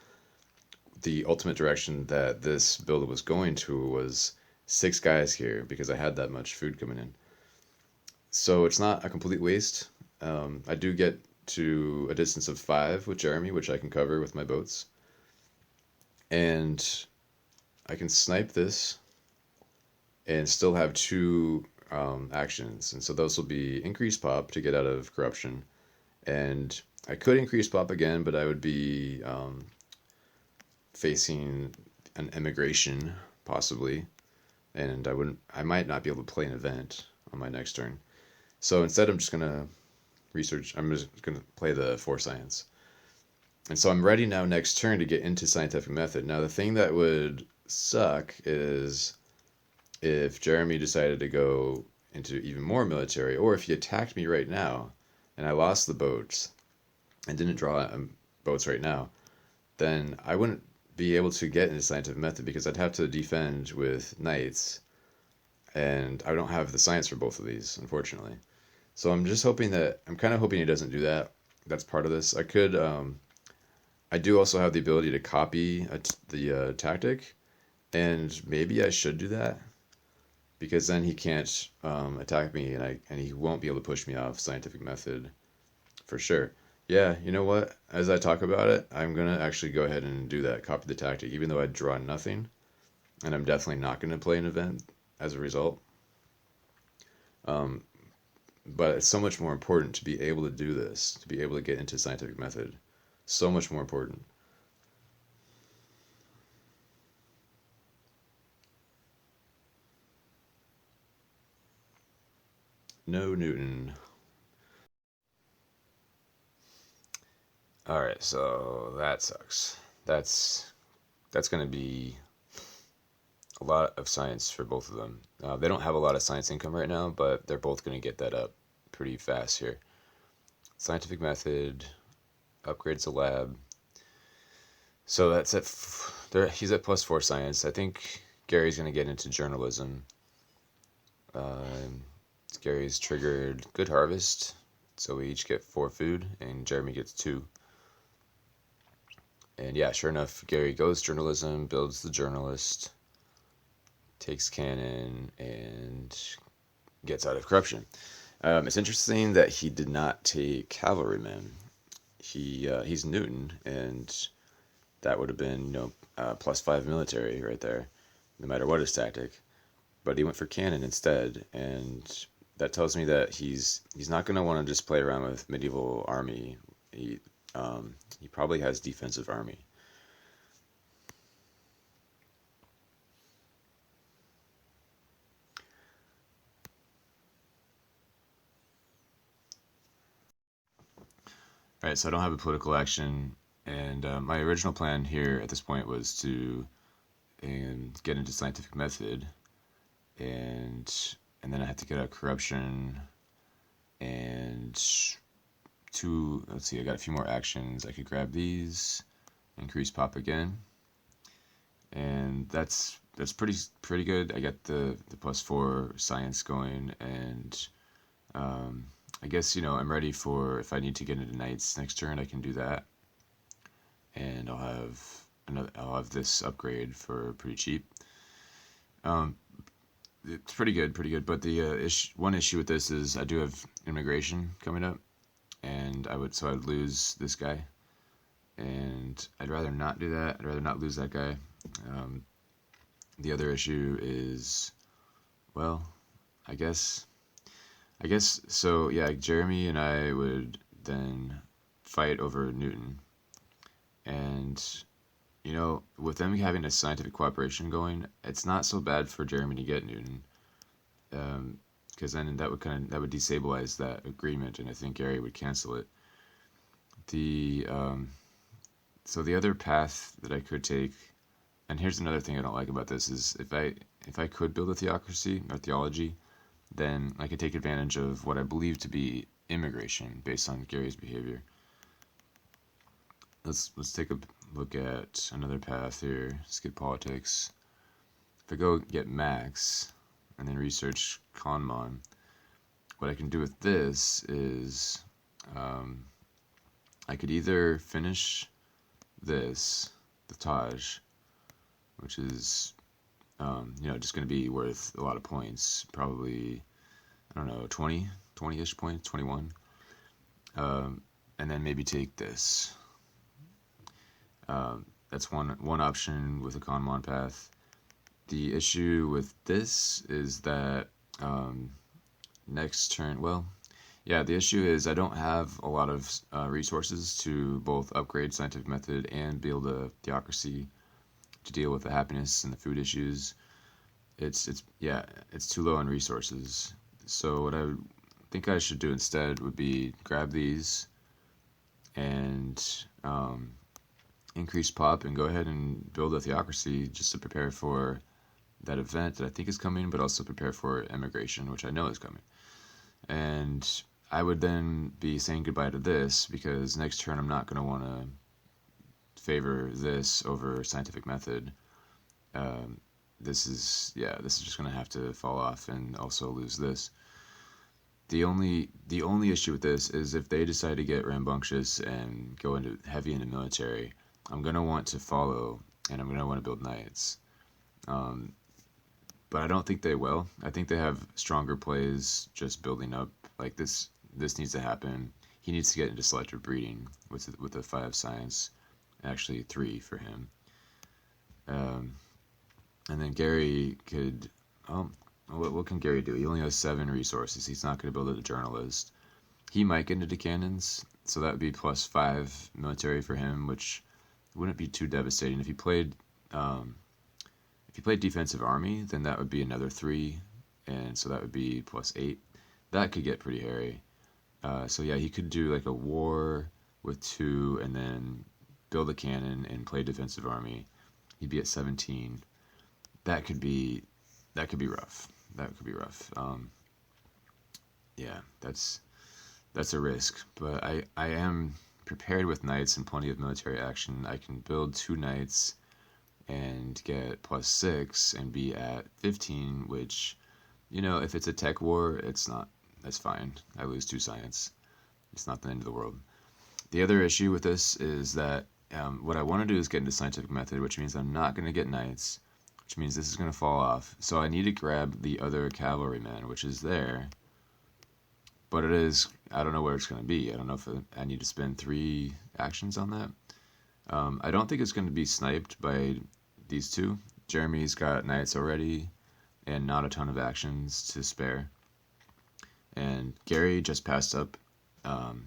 the ultimate direction that this build was going to, was 6 guys here, because I had that much food coming in. So it's not a complete waste. I do get to a distance of 5 with Jeremy, which I can cover with my boats. And I can snipe this and still have 2 actions. And so those will be increase pop to get out of corruption. And I could increase pop again, but I would be facing an immigration, possibly. And I might not be able to play an event on my next turn. So instead, I'm just going to play the 4 science. And so I'm ready now next turn to get into scientific method. Now the thing that would suck is if Jeremy decided to go into even more military, or if he attacked me right now and I lost the boats and didn't draw boats right now, then I wouldn't be able to get into scientific method because I'd have to defend with knights, and I don't have the science for both of these, unfortunately. So I'm kind of hoping he doesn't do that. That's part of this. I do also have the ability to copy the tactic, and maybe I should do that because then he can't attack me, and he won't be able to push me off scientific method for sure. Yeah, you know what? As I talk about it, I'm gonna actually go ahead and do that, copy the tactic, even though I draw nothing, and I'm definitely not gonna play an event as a result. Um, but it's so much more important to be able to do this, to be able to get into scientific method. So much more important. No Newton. All right, so that sucks. That's going to be a lot of science for both of them. They don't have a lot of science income right now, but they're both going to get that up pretty fast here. Scientific method upgrades the lab. So that's he's at +4 science. I think Gary's going to get into journalism. Gary's triggered good harvest, so we each get 4 food, and Jeremy gets 2. And yeah, sure enough, Gary goes journalism, builds the journalist, takes cannon, and gets out of corruption. It's interesting that he did not take cavalryman. He's Newton, and that would have been +5 military right there, no matter what his tactic. But he went for cannon instead, and that tells me that he's not going to want to just play around with medieval army. He probably has defensive army. All right, so I don't have a political action, and my original plan here at this point was to get into scientific method, and then I have to get out corruption, and let's see, I got a few more actions. I could grab these, increase pop again, and that's pretty good. I got the +4 science going, and I guess I'm ready for if I need to get into knights next turn, I can do that, and I'll have this upgrade for pretty cheap. It's pretty good. But the one issue with this is I do have immigration coming up, and I'd lose this guy, and I'd rather not do that. I'd rather not lose that guy. The other issue is, well, I guess so. Yeah, Jeremy and I would then fight over Newton, and with them having a scientific cooperation going, it's not so bad for Jeremy to get Newton, because then that would destabilize that agreement, and I think Gary would cancel it. So the other path that I could take, and here's another thing I don't like about this, is if I could build a theocracy or theology, then I could take advantage of what I believe to be immigration based on Gary's behavior. Let's take a look at another path here. Skip politics. If I go get Max and then research Conmon, what I can do with this is I could either finish this, the Taj, which is just going to be worth a lot of points, probably, I don't know, 20-ish points, 21, and then maybe take this. That's one option with a Conmon path. The issue with this is that next turn, the issue is I don't have a lot of resources to both upgrade scientific method and build a theocracy to deal with the happiness and the food issues. It's too low on resources. So what I would think I should do instead would be grab these and increase pop and go ahead and build a theocracy just to prepare for that event that I think is coming, but also prepare for immigration, which I know is coming. And I would then be saying goodbye to this because next turn I'm not going to want to favor this over scientific method, this is just going to have to fall off and also lose this. The only issue with this is if they decide to get rambunctious and go into heavy into military, I'm gonna want to follow and I'm gonna want to build knights. But I don't think they will. I think they have stronger plays just building up. Like this needs to happen. He needs to get into selective breeding with the 5 science, actually 3 for him. And then Gary could. What can Gary do? He only has 7 resources. He's not going to build a journalist. He might get into cannons, so that would be plus 5 military for him, which wouldn't be too devastating. If he played defensive army, then that would be another 3, and so that would be plus 8. That could get pretty hairy. So yeah, he could do like a war with 2, and then build a cannon and play defensive army. He'd be at 17. That could be rough. That could be rough. Yeah, that's a risk. But I am prepared with knights and plenty of military action. I can build 2 knights and get plus 6 and be at 15, which, if it's a tech war, that's fine. I lose 2 science. It's not the end of the world. The other issue with this is that what I want to do is get into scientific method, which means I'm not going to get knights, which means this is going to fall off. So I need to grab the other cavalryman, which is there. But I don't know where it's going to be. I don't know if I need to spend 3 actions on that. I don't think it's going to be sniped by these 2. Jeremy's got knights already and not a ton of actions to spare. And Gary just passed up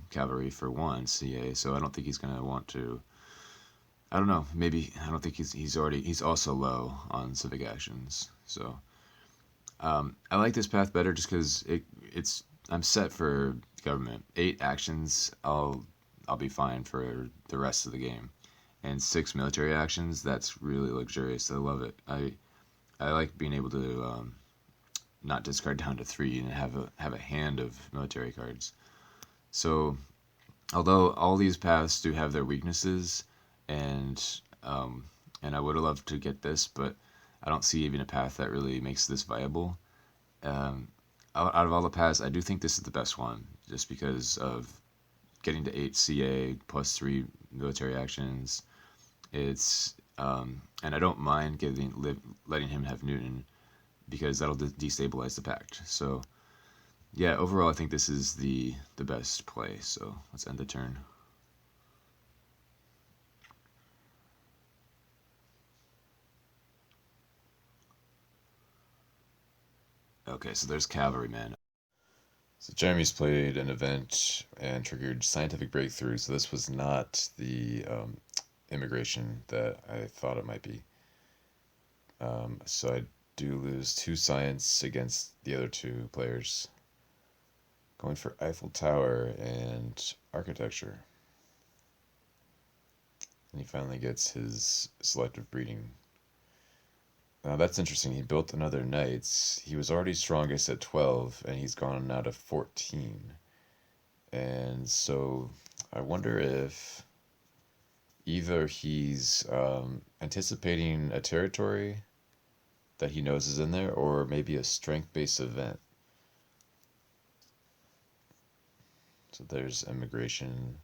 cavalry for 1 CA, so I don't think he's going to want to. I don't know. Maybe I don't think he's also low on civic actions. So I like this path better just because I'm set for government. 8 actions, I'll be fine for the rest of the game, and 6 military actions. That's really luxurious. I love it. I like being able to not discard down to 3 and have a hand of military cards. So although all these paths do have their weaknesses, and I would have loved to get this, but I don't see even a path that really makes this viable. Out of all the paths, I do think this is the best one, just because of getting to 8 CA plus 3 military actions. It's and I don't mind letting him have Newton, because that'll destabilize the pact. So yeah, overall I think this is the best play. So let's end the turn. Okay, so there's cavalryman. So Jeremy's played an event and triggered scientific breakthrough, so this was not the immigration that I thought it might be. So I do lose 2 science against the other 2 players. Going for Eiffel Tower and architecture. And he finally gets his selective breeding. Now that's interesting. He built another knights. He was already strongest at 12, and he's gone now to 14. And so I wonder if either he's anticipating a territory that he knows is in there, or maybe a strength-based event. So there's immigration.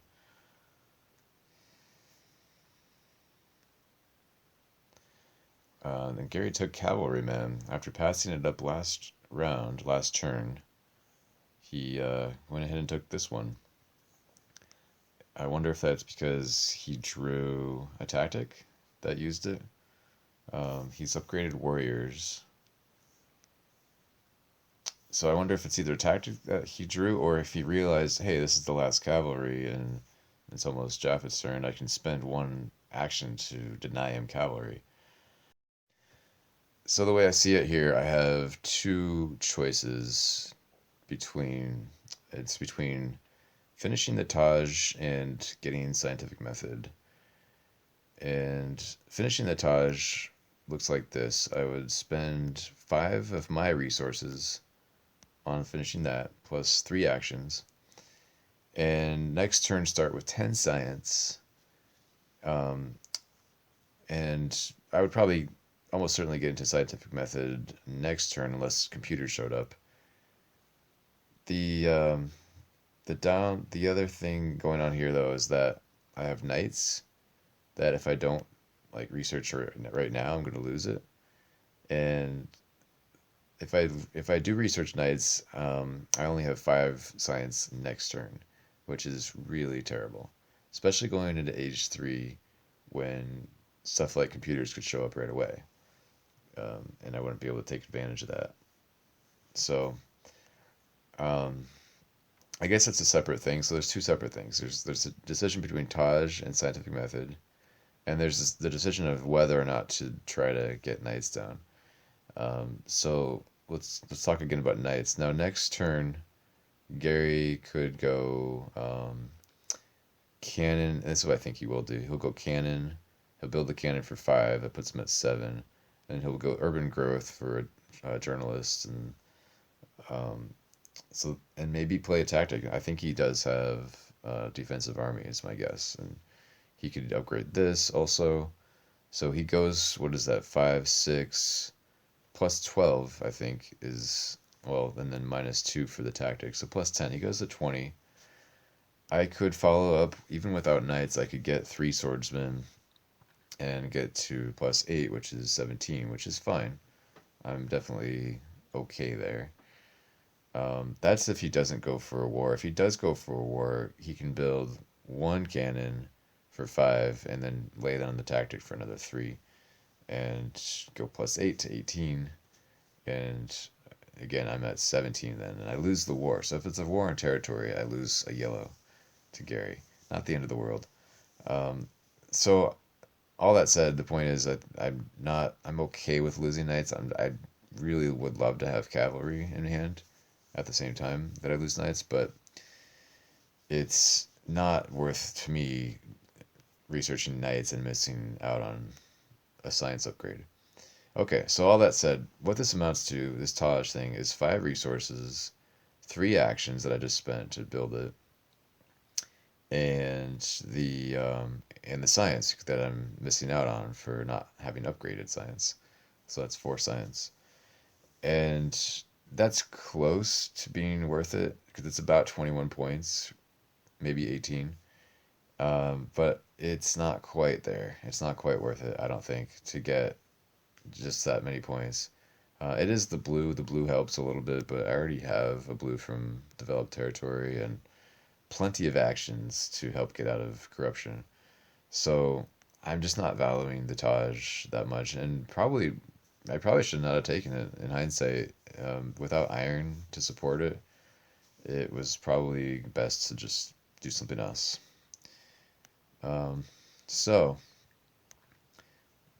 Then Gary took cavalryman. After passing it up last turn, he went ahead and took this one. I wonder if that's because he drew a tactic that used it. He's upgraded warriors. So I wonder if it's either a tactic that he drew, or if he realized, hey, this is the last cavalry and it's almost Japheth's turn, I can spend 1 action to deny him cavalry. So the way I see it here, I have 2 choices between finishing the Taj and getting scientific method. And finishing the Taj looks like this. I would spend 5 of my resources on finishing that, plus 3 actions. And next turn start with 10 science Um, and I would probably almost certainly get into scientific method next turn unless computers showed up. The the other thing going on here though is that I have knights that if I don't like research right now, I'm going to lose it. And if I do research knights, I only have 5 science next turn, which is really terrible, especially going into age 3 when stuff like computers could show up right away, and I wouldn't be able to take advantage of that. So um, I guess that's a separate thing. So there's two separate things. There's a decision between Taj and scientific method, and there's the decision of whether or not to try to get knights down. So let's talk again about knights. Now next turn, Gary could go cannon. And this is what I think he will do. He'll go cannon. He'll build the cannon for 5. That puts him at 7, and he'll go urban growth for a journalist, and um, so and maybe play a tactic. I think he does have defensive army is my guess, and he could upgrade this also. So he goes. What is that? 5, 6 plus 12. I think is well, and then -2 for the tactics. So plus 10. He goes to 20. I could follow up even without knights. I could get 3 swordsmen and get to plus 8, which is 17, which is fine. I'm definitely okay there. That's if he doesn't go for a war. If he does go for a war, he can build 1 cannon for 5 and then lay down the tactic for another 3 and go plus 8 to 18. And again, I'm at 17 then, and I lose the war. So if it's a war on territory, I lose a yellow to Gary. Not the end of the world. Um, so all that said, the point is that I'm okay with losing knights. I really would love to have cavalry in hand at the same time that I lose knights, but it's not worth to me researching knights and missing out on a science upgrade. Okay, so all that said, what this amounts to, this Taj thing, is 5 resources, 3 actions that I just spent to build it, and the science that I'm missing out on for not having upgraded science. So that's 4 science, and that's close to being worth it because it's about 21 points, maybe 18. But it's not quite there. It's not quite worth it, I don't think, to get just that many points. It is the blue. The blue helps a little bit, but I already have a blue from developed territory and plenty of actions to help get out of corruption. So I'm just not valuing the Taj that much, and I probably should not have taken it in hindsight. Without iron to support it, it was probably best to just do something else. Um, so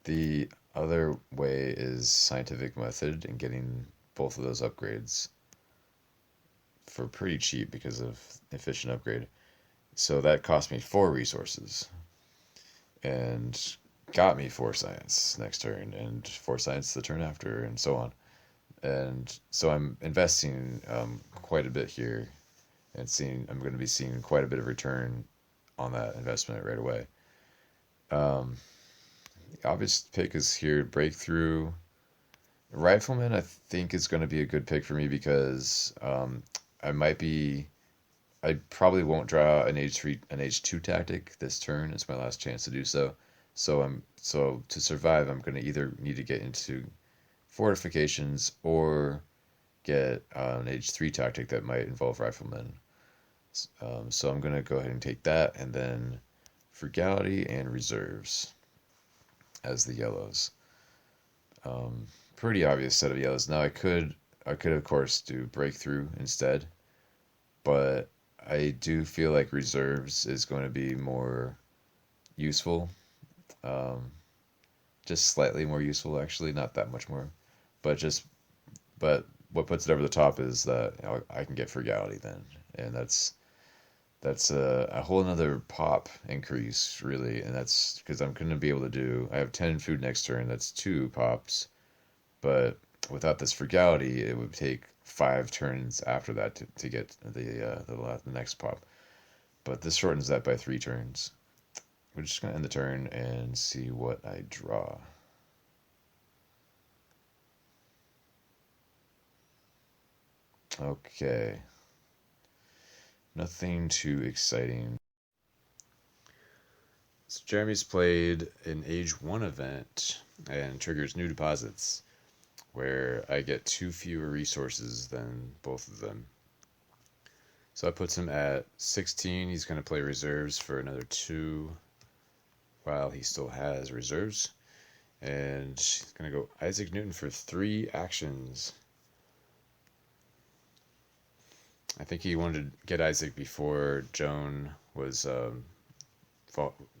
the other way is scientific method and getting both of those upgrades for pretty cheap because of efficient upgrade. So that cost me 4 resources and got me 4 science next turn and 4 science the turn after and so on. And so I'm investing quite a bit here and seeing I'm going to be seeing quite a bit of return on that investment right away. Um, the obvious pick is here breakthrough. Rifleman I think is going to be a good pick for me because I might be I probably won't draw an H2 tactic this turn. It's my last chance to do so. So to survive, I'm going to either need to get into fortifications or get an H3 tactic that might involve riflemen. So I'm going to go ahead and take that, and then frugality and reserves as the yellows. Pretty obvious set of yellows. Now I could of course do breakthrough instead, but I do feel like reserves is going to be more useful. Um, just slightly more useful, actually, not that much more. But just but what puts it over the top is that I can get frugality then, and that's a whole another pop increase really, and that's because I'm going to be able to do. I have 10 food next turn. That's 2 pops, but without this frugality, it would take 5 turns after that to get the next pop. But this shortens that by 3 turns. we're just going to end the turn and see what I draw. Okay. Nothing too exciting. So Jeremy's played an Age 1 event and triggers new deposits, where I get 2 fewer resources than both of them. So that puts him at 16. He's going to play reserves for another 2 while he still has reserves. And he's going to go Isaac Newton for 3 actions. I think he wanted to get Isaac before Joan was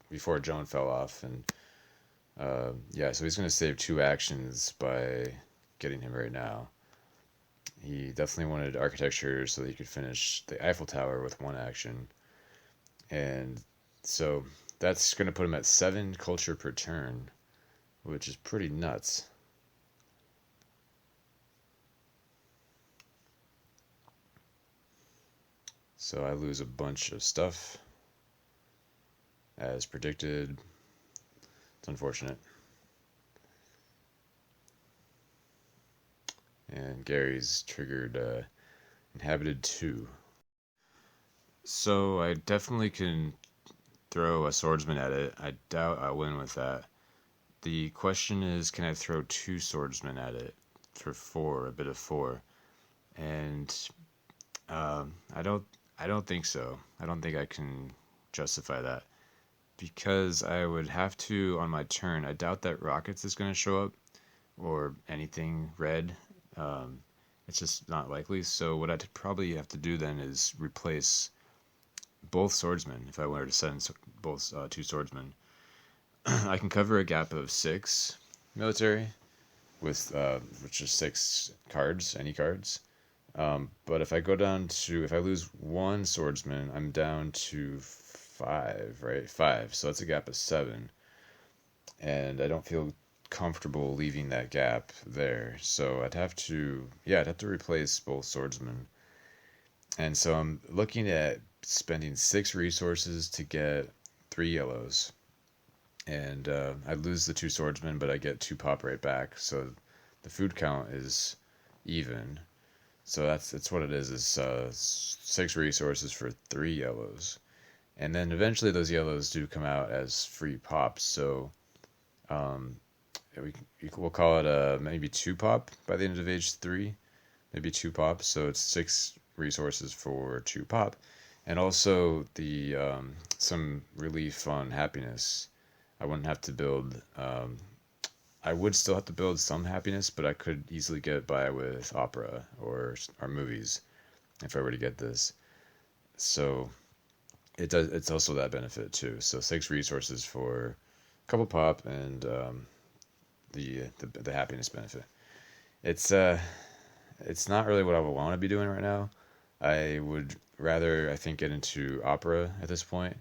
before Joan fell off, and yeah, so he's going to save 2 actions by getting him right now. He definitely wanted architecture so that he could finish the Eiffel Tower with 1 action, and so that's going to put him at 7 culture per turn, which is pretty nuts. So I lose a bunch of stuff, as predicted. It's unfortunate. And Gary's triggered Inhabited 2. So I definitely can throw a swordsman at it. I doubt I'll win with that. The question is, can I throw 2 swordsmen at it for 4, a bit of 4? And I don't think so. I don't think I can justify that, because I would have to, on my turn, I doubt that rockets is going to show up or anything red. It's just not likely. So what I'd probably have to do then is replace both swordsmen if I wanted to send both 2 swordsmen. I can cover a gap of 6 military with which is 6 cards, any cards. But if I go down to, if I lose 1 swordsman, I'm down to 5, right? 5. So that's a gap of 7. And I don't feel comfortable leaving that gap there. So I'd have to replace both swordsmen. And so I'm looking at spending 6 resources to get 3 yellows. And I'd lose the 2 swordsmen, but I get 2 pop right back. So the food count is even. So that's what it is 6 resources for 3 yellows. And then eventually those yellows do come out as free pops. So we'll call it maybe 2 pop by the end of age 3. Maybe 2 pop. So it's 6 resources for 2 pop. And also the some relief on happiness. I wouldn't have to build... I would still have to build some happiness, but I could easily get by with opera or movies if I were to get this. So it's also that benefit too. So 6 resources for a couple pop and the happiness benefit. It's not really what I would want to be doing right now. I would rather, I think, get into opera at this point.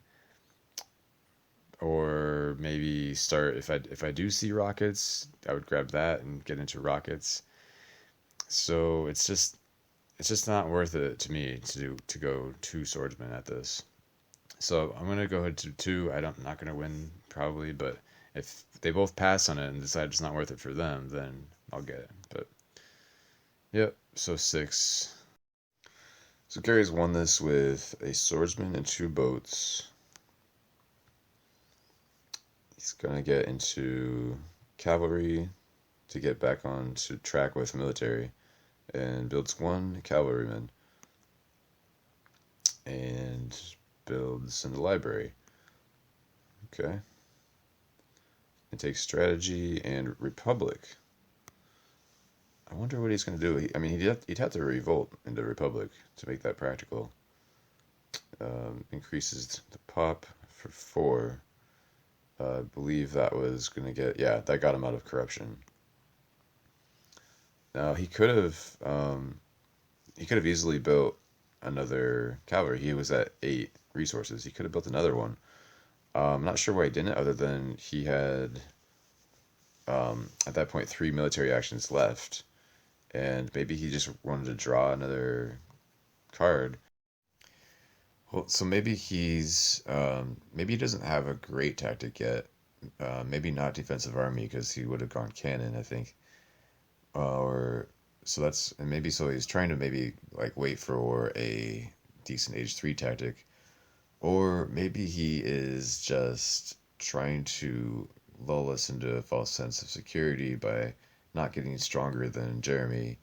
Or maybe start, if I do see rockets, I would grab that and get into rockets. So it's just not worth it to me to go 2 swordsmen at this. So I'm gonna go ahead to 2. I'm not gonna win probably, but if they both pass on it and decide it's not worth it for them, then I'll get it. But yep, so 6. So Gary's won this with a swordsman and 2 boats. He's going to get into cavalry to get back on to track with military, and builds 1 cavalryman and builds in the library. Okay. And takes strategy and republic. I wonder what he's going to do. I mean, he'd have to revolt into republic to make that practical. Increases the pop for 4. I believe that was going to get... Yeah, that got him out of corruption. Now, he could have easily built another cavalry. He was at 8 resources. He could have built another one. I'm not sure why he didn't, other than he had, at that point, 3 military actions left. And maybe he just wanted to draw another card. Well, so maybe he doesn't have a great tactic yet. Maybe not defensive army because he would have gone cannon, I think. Or so that's and maybe so he's trying to maybe like wait for a decent H3 tactic, or maybe he is just trying to lull us into a false sense of security by not getting stronger than Jeremy,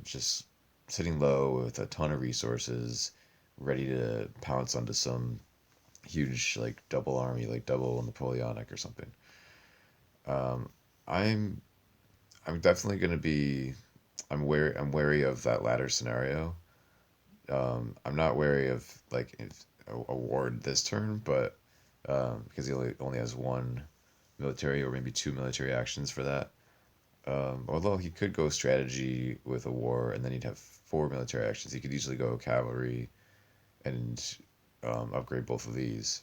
just sitting low with a ton of resources, ready to pounce onto some huge like double army, like double Napoleonic or something. Um, I'm I'm definitely gonna be I'm wary of that latter scenario. I'm not wary of like a ward this turn, but because he only has one military or maybe two military actions for that. Although he could go strategy with a war, and then he'd have four military actions. He could easily go cavalry and upgrade both of these.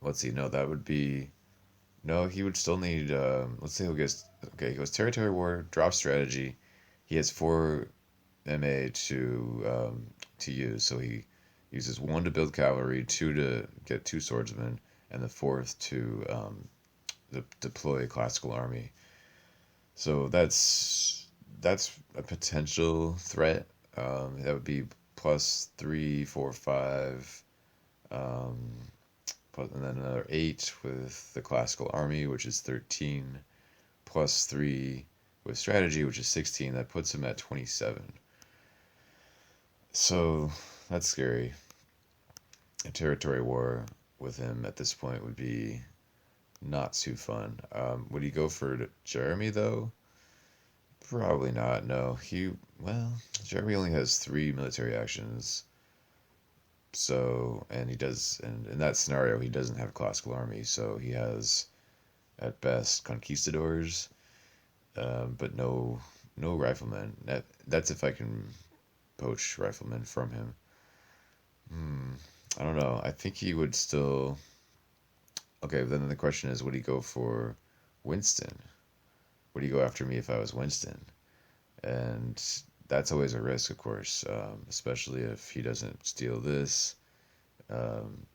Let's see. No, that would be no. He would still need. Let's say he'll get. Okay, he goes territory war, drop strategy. He has four MA to use, so he uses one to build cavalry, two to get two swordsmen, and the fourth to deploy classical army. So that's a potential threat. That would be plus three, four, five, um, and then another eight with the classical army, which is 13, plus three with strategy, which is 16. That puts him at 27. So that's scary. A territory war with him at this point would be not too fun. Would he go for Jeremy though? Probably not. No, Jeremy only has three military actions. So, and he does, and in that scenario, he doesn't have a classical army. So he has, at best, conquistadors, but no riflemen. That's if I can poach riflemen from him. Hmm, I don't know. I think he would still. Okay, then the question is, would he go for Winston? Would he go after me if I was Winston? And that's always a risk, of course, especially if he doesn't steal this. Um,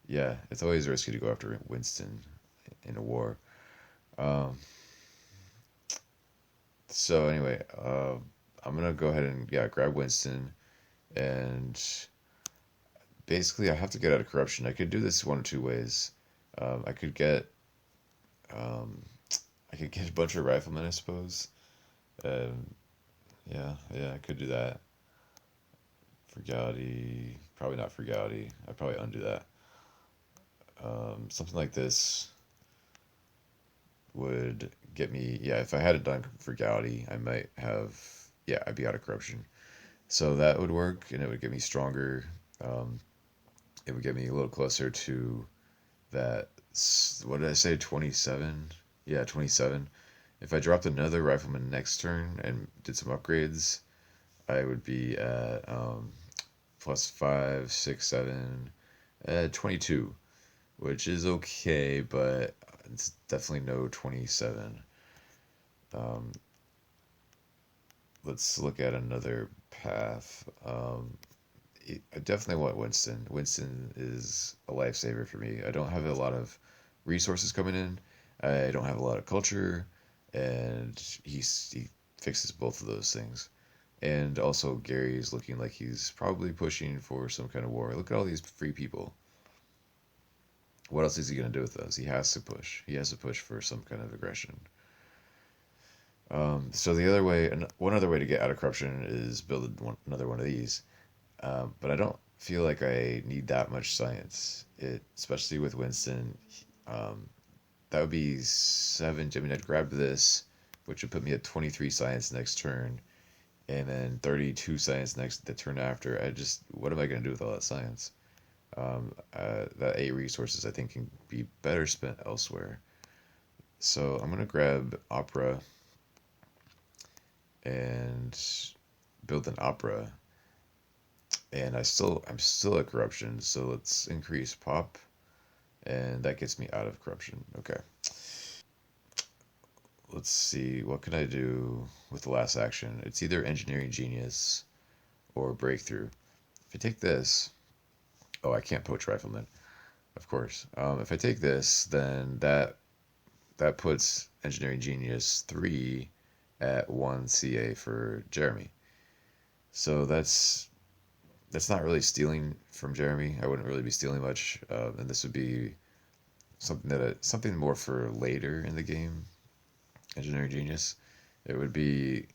yeah, it's always risky to go after Winston in a war. Um, so anyway, I'm gonna go ahead and yeah grab Winston, and basically I have to get out of corruption. I could do this one of two ways. Um, I could get um, I could get a bunch of riflemen, I suppose. Um, yeah, I could do that. Frugality, probably not frugality. I'd probably undo that. Something like this would get me. Yeah, if I hadn't done frugality, I might have. Yeah, I'd be out of corruption. So that would work, and it would get me stronger. Um, it would get me a little closer to that. What did I say? 27. Yeah, 27. If I dropped another rifleman next turn and did some upgrades, I would be at plus 5, 6, 7, 22, which is okay, but it's definitely no 27. Um, let's look at another path. I definitely want Winston. Winston is a lifesaver for me. I don't have a lot of resources coming in. I don't have a lot of culture, and he fixes both of those things. And also, Gary is looking like he's probably pushing for some kind of war. Look at all these free people. What else is he going to do with those? He has to push. He has to push for some kind of aggression. So the other way, and one other way to get out of corruption is build another one of these. But I don't feel like I need that much science. Especially with Winston, um, that would be 7. I mean, I'd grab this, which would put me at 23 science next turn, and then 32 science the turn after. What am I going to do with all that science? That 8 resources I think can be better spent elsewhere. So I'm gonna grab opera and build an opera, and I'm still at corruption. So let's increase pop, and that gets me out of corruption. Okay. Let's see, what can I do with the last action? It's either engineering genius or breakthrough. if I take this, oh, I can't poach riflemen, of course. If I take this, then that puts Engineering Genius 3 at 1 CA for Jeremy. So that's not really stealing from Jeremy. I wouldn't really be stealing much, and this would be something more for later in the game. Engineering Genius, it would be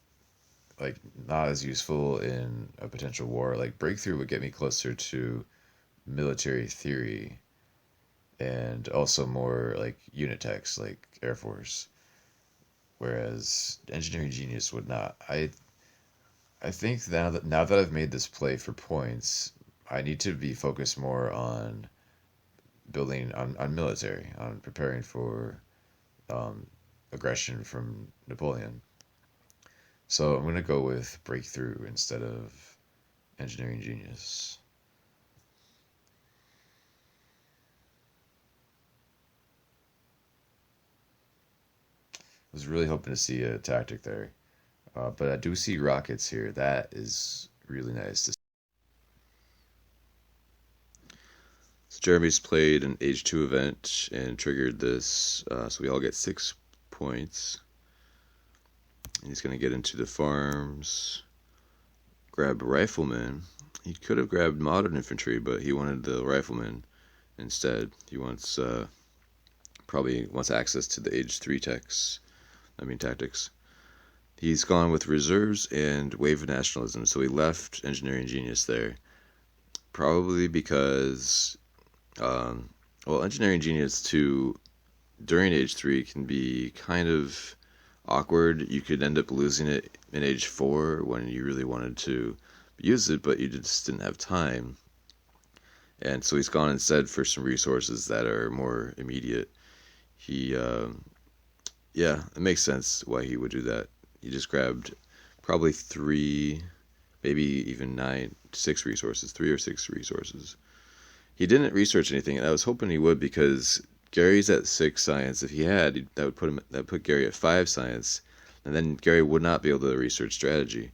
like not as useful in a potential war. Like Breakthrough would get me closer to military theory, and also more like unit techs, like Air Force. Whereas Engineering Genius would not. I think now that I've made this play for points, I need to be focused more on building on military, on preparing for aggression from Napoleon. So I'm going to go with Breakthrough instead of Engineering Genius. I was really hoping to see a tactic there. But I do see rockets here. That is really nice to see. So Jeremy's played an Age 2 event and triggered this, so we all get 6 points. And he's going to get into the farms, grab rifleman. He could have grabbed modern infantry, but he wanted the rifleman instead. He probably wants access to the Age 3 tactics. He's gone with reserves and wave of nationalism, so he left Engineering Genius there. Probably because, Engineering Genius 2 during Age 3 can be kind of awkward. You could end up losing it in Age 4 when you really wanted to use it, but you just didn't have time. And so he's gone instead for some resources that are more immediate. It makes sense why he would do that. He just grabbed probably 3, maybe even 6 resources, 3 or 6 resources. He didn't research anything, and I was hoping he would, because Gary's at 6 science. If he had, that would put Gary at 5 science, and then Gary would not be able to research strategy.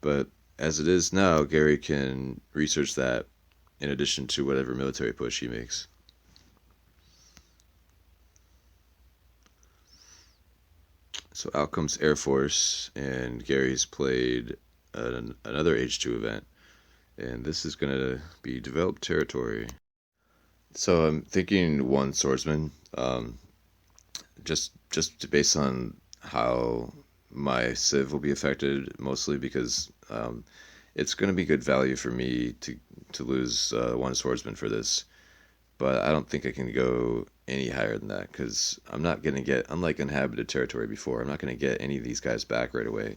But as it is now, Gary can research that in addition to whatever military push he makes. So out comes Air Force, and Gary's played another Age 2 event, and this is going to be developed territory. So I'm thinking 1 swordsman, just based on how my civ will be affected, mostly because it's going to be good value for me to lose 1 swordsman for this. But I don't think I can go any higher than that, because I'm not going to get, unlike inhabited territory before, I'm not going to get any of these guys back right away.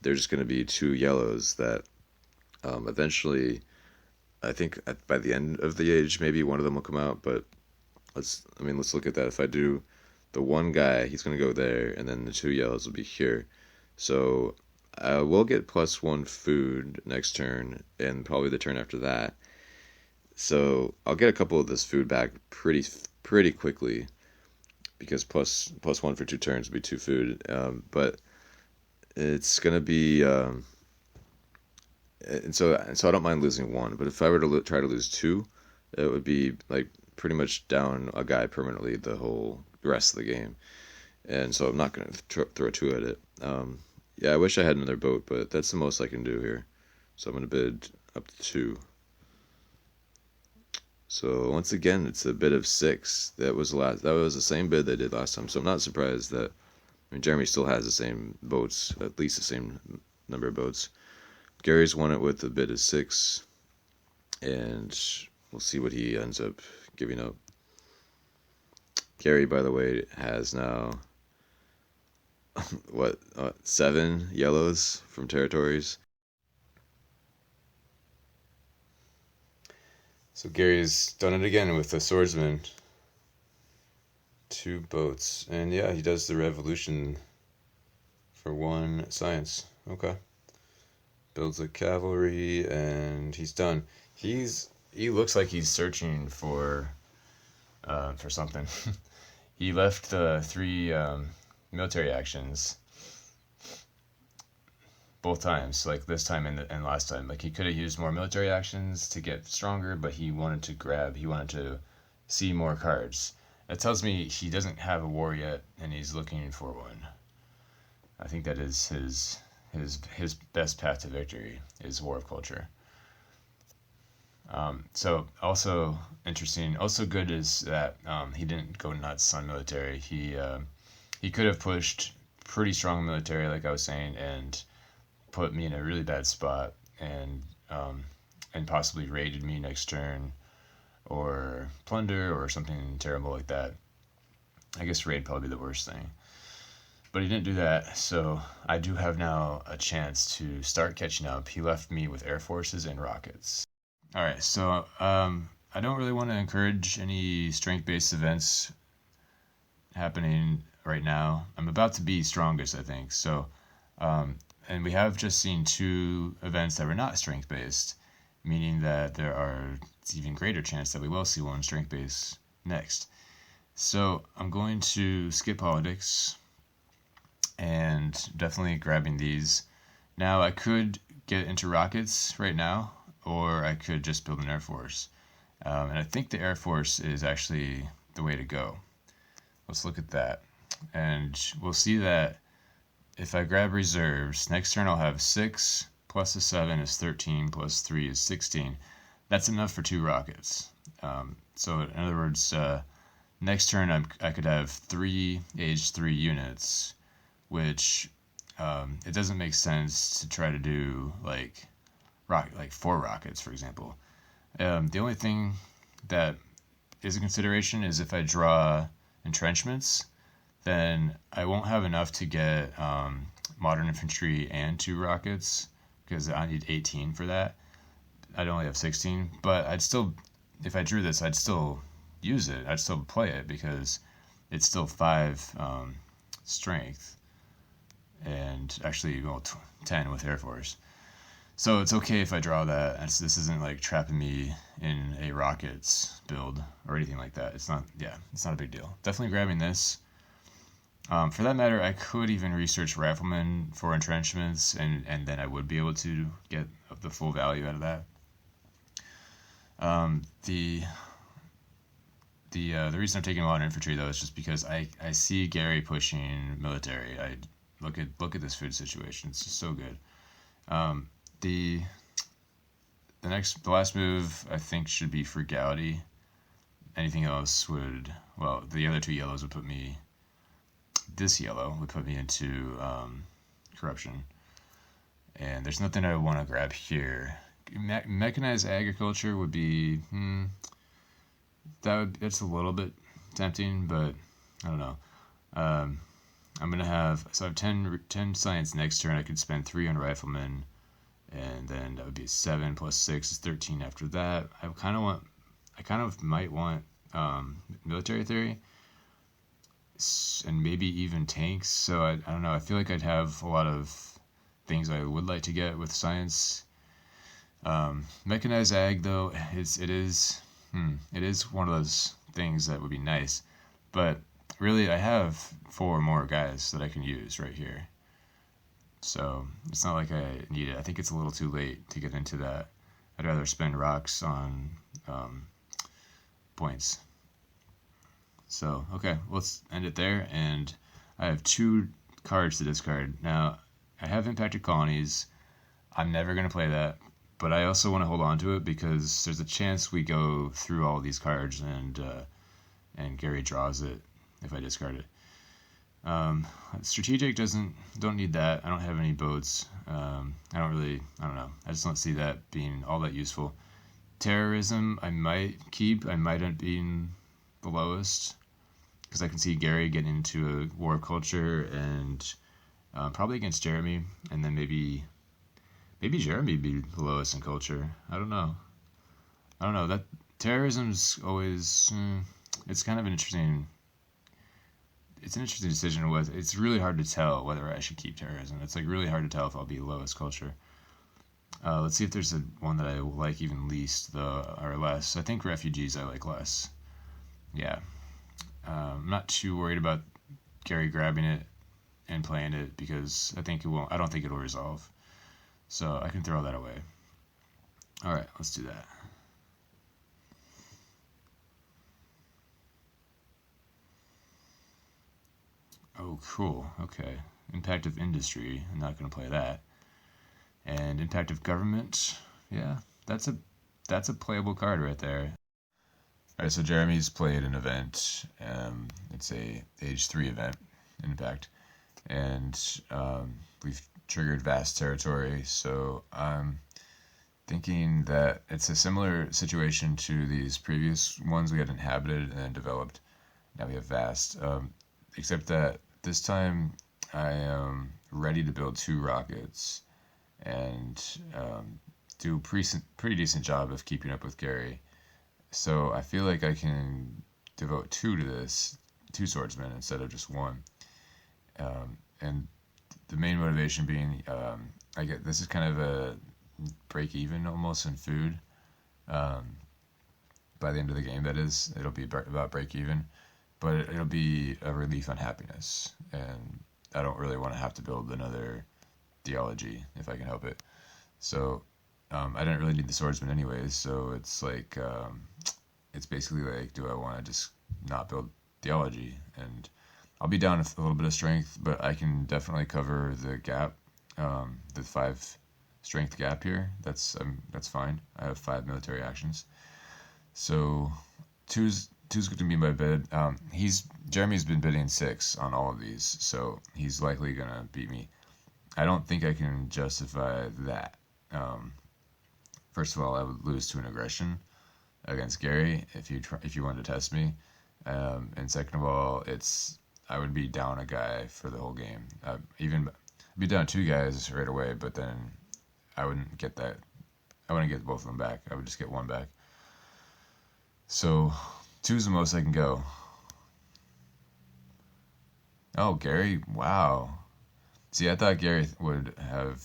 They're just going to be 2 yellows that eventually, I think by the end of the age, maybe one of them will come out. But let's look at that. If I do the 1 guy, he's going to go there, and then the 2 yellows will be here. So I will get +1 food next turn, and probably the turn after that. So I'll get a couple of this food back pretty quickly, because +1 for 2 turns would be 2 food. But it's gonna be and so I don't mind losing 1. But if I were to try to lose 2, it would be like pretty much down a guy permanently the whole rest of the game. And so I'm not gonna throw 2 at it. I wish I had another boat, but that's the most I can do here. So I'm gonna bid up to 2. So once again, it's a bid of 6. That was the same bid they did last time. So I'm not surprised that Jeremy still has the same boats, at least the same number of boats. Gary's won it with a bid of 6, and we'll see what he ends up giving up. Gary, by the way, has now 7 yellows from territories. So Gary's done it again with the swordsman. 2 boats. And yeah, he does the revolution for 1 science. Okay. Builds a cavalry, and he's done. He looks like he's searching for something. He left the 3 military actions both times, like this time and last time. Like he could have used more military actions to get stronger, but he wanted to see more cards. That tells me he doesn't have a war yet, and he's looking for one. I think that is his best path to victory is War of Culture. So also interesting, also good is that he didn't go nuts on military. He could have pushed pretty strong military, like I was saying, and put me in a really bad spot, and possibly raided me next turn, or plunder, or something terrible like that. I guess raid probably be the worst thing. But he didn't do that, so I do have now a chance to start catching up. He left me with air forces and rockets. All right, so I don't really want to encourage any strength-based events happening right now. I'm about to be strongest, I think. So, and we have just seen 2 events that were not strength-based, meaning that there are even greater chance that we will see one strength-based next. So I'm going to skip politics and definitely grabbing these. Now I could get into rockets right now, or I could just build an Air Force. And I think the Air Force is actually the way to go. Let's look at that. And we'll see that if I grab reserves, next turn I'll have 6 plus a 7 is 13 plus 3 is 16. That's enough for 2 rockets. So in other words, next turn I could have 3 age 3 units, which it doesn't make sense to try to do like 4 rockets, for example. The only thing that is a consideration is if I draw entrenchments, then I won't have enough to get modern infantry and 2 rockets, because I need 18 for that. I'd only have 16, but I'd still, if I drew this, I'd still use it. I'd still play it because it's still 5 strength, and actually, well, 10 with Air Force. So it's okay if I draw that. This isn't like trapping me in a rockets build or anything like that. It's not a big deal. Definitely grabbing this. For that matter, I could even research riflemen for entrenchments, and then I would be able to get the full value out of that. The reason I'm taking modern infantry though is just because I see Gary pushing military. I look at this food situation. It's just so good. The last move I think should be frugality. Anything else would, well, the other 2 yellows would put me. This yellow would put me into corruption, and there's nothing I want to grab here. Mechanized agriculture would be that's a little bit tempting, but I don't know. I'm gonna have 10 science next turn. I could spend 3 on riflemen, and then that would be 7 plus 6 is 13 after that. I kind of might want military theory, and maybe even tanks. So I don't know. I feel like I'd have a lot of things I would like to get with science. Mechanized ag though, it is one of those things that would be nice, but really I have 4 more guys that I can use right here. So it's not like I need it. I think it's a little too late to get into that. I'd rather spend rocks on points. So, okay, let's end it there. And I have 2 cards to discard. Now, I have Impacted Colonies. I'm never going to play that. But I also want to hold on to it because there's a chance we go through all these cards and Gary draws it if I discard it. Strategic don't need that. I don't have any boats. I don't know. I just don't see that being all that useful. Terrorism, I might keep. I might end up being the lowest, because I can see Gary getting into a war of culture and probably against Jeremy, and then maybe Jeremy be the lowest in culture. I don't know. That terrorism's always it's kind of an interesting. It's an interesting decision. It's really hard to tell whether I should keep terrorism. It's like really hard to tell if I'll be lowest culture. Let's see if there's one that I like even least or less. I think refugees I like less. Yeah. I'm not too worried about Gary grabbing it and playing it because I don't think it'll resolve. So I can throw that away. All right, let's do that. Oh, cool. Okay. Impact of industry. I'm not going to play that. And impact of government. Yeah, that's a playable card right there. All right, so Jeremy's played an event. It's a age 3 event, in fact, and we've triggered vast territory. So I'm thinking that it's a similar situation to these previous ones we had inhabited and then developed. Now we have vast, except that this time I am ready to build 2 rockets and do pretty decent job of keeping up with Gary. So I feel like I can devote 2 to this, 2 swordsmen instead of just 1. And the main motivation being, I get this is kind of a break even almost in food. By the end of the game, that is, it'll be about break even, but it'll be a relief on happiness. And I don't really want to have to build another theology if I can help it. So I didn't really need the swordsman anyways. So it's like it's basically like, do I want to just not build theology? And I'll be down with a little bit of strength, but I can definitely cover the gap, the 5 strength gap here. That's fine. I have 5 military actions. So two's going to be my bid. Jeremy's been bidding 6 on all of these, so he's likely gonna beat me. I don't think I can justify that. First of all, I would lose to an aggression against Gary if you wanted to test me, and second of all, I would be down a guy for the whole game. I'd be down 2 guys right away, but then I wouldn't get that. I wouldn't get both of them back. I would just get 1 back. So 2 is the most I can go. Oh, Gary! Wow. See, I thought Gary would have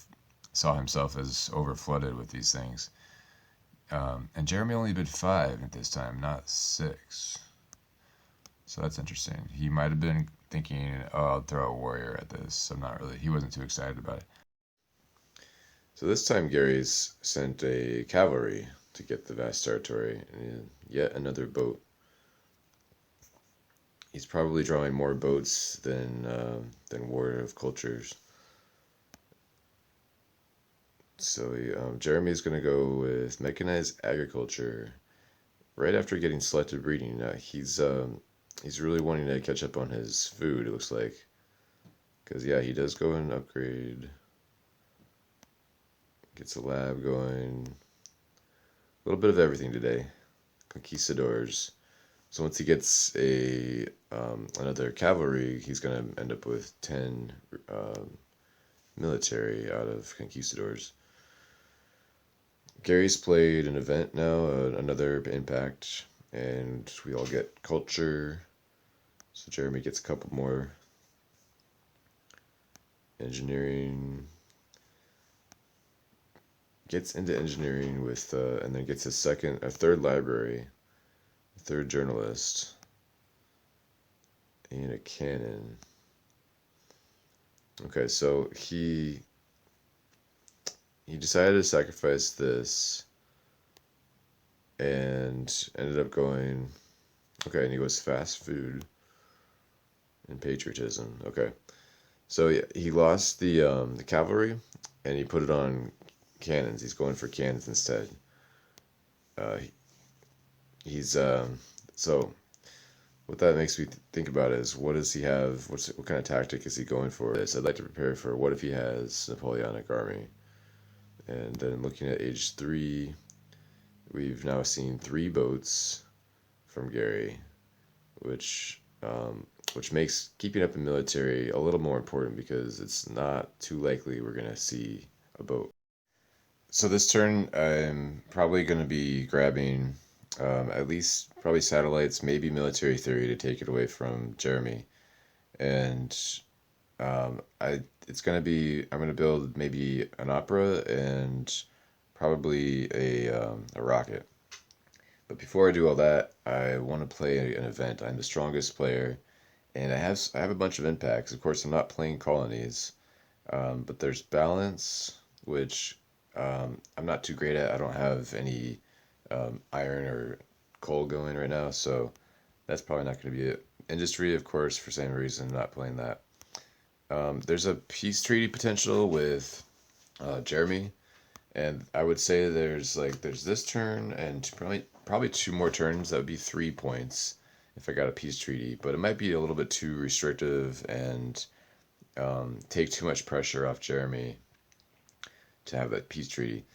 saw himself as overflooded with these things. And Jeremy only bid 5 at this time, not 6. So that's interesting. He might have been thinking, oh, I'll throw a warrior at this. He wasn't too excited about it. So this time Gary's sent a cavalry to get the vast territory and yet another boat. He's probably drawing more boats than Warrior of Cultures. So Jeremy's going to go with mechanized agriculture. Right after getting selective breeding, he's really wanting to catch up on his food. It looks like, because yeah, he does go and upgrade. Gets a lab going. A little bit of everything today. Conquistadors. So once he gets another cavalry, he's going to end up with 10 military out of conquistadors. Gary's played an event now, another impact, and we all get culture. So Jeremy gets a couple more. Engineering. Gets into engineering with, and then gets a 3rd library, a 3rd journalist, and a cannon. Okay, so he decided to sacrifice this and ended up going, okay, and he goes fast food and patriotism. Okay, so yeah, he lost the cavalry and he put it on cannons. He's going for cannons instead. So what that makes me think about is, what does he have? What kind of tactic is he going for? I'd like to prepare for what if he has Napoleonic army. And then looking at age 3, we've now seen 3 boats from Gary, which makes keeping up the military a little more important because it's not too likely we're gonna see a boat. So this turn, I'm probably going to be grabbing at least probably satellites, maybe military theory to take it away from Jeremy. And it's going to be, I'm going to build maybe an opera and probably a rocket. But before I do all that, I want to play an event. I'm the strongest player, and I have a bunch of impacts. Of course, I'm not playing colonies, but there's balance which I'm not too great at. I don't have any iron or coal going right now, so that's probably not going to be it. Industry, of course, for same reason, not playing that. There's a peace treaty potential with Jeremy, and I would say there's this turn and probably two more turns. That would be 3 points if I got a peace treaty, but it might be a little bit too restrictive and take too much pressure off Jeremy to have that peace treaty.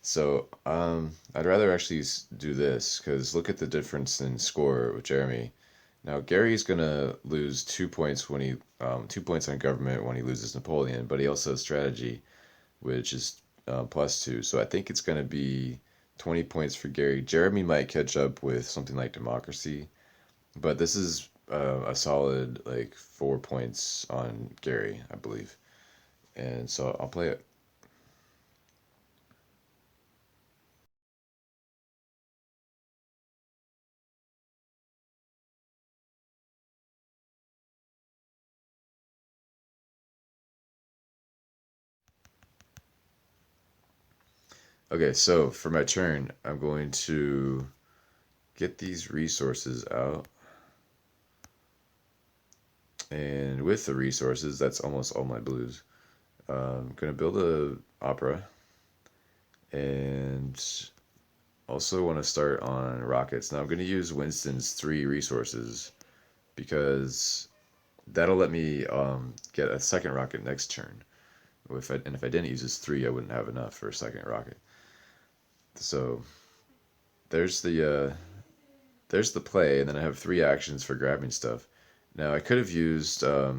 So I'd rather actually do this because look at the difference in score with Jeremy. Now Gary's gonna lose 2 points when he 2 points on government when he loses Napoleon, but he also has strategy, which is +2. So I think it's gonna be 20 points for Gary. Jeremy might catch up with something like democracy, but this is a solid like 4 points on Gary, I believe, and so I'll play it. Okay, so for my turn, I'm going to get these resources out. And with the resources, that's almost all my blues. I'm going to build a opera and also want to start on rockets. Now I'm going to use Winston's 3 resources because that'll let me get a second rocket next turn. And if I didn't use his 3, I wouldn't have enough for a second rocket. So there's the play, and then I have 3 actions for grabbing stuff. Now I could have used a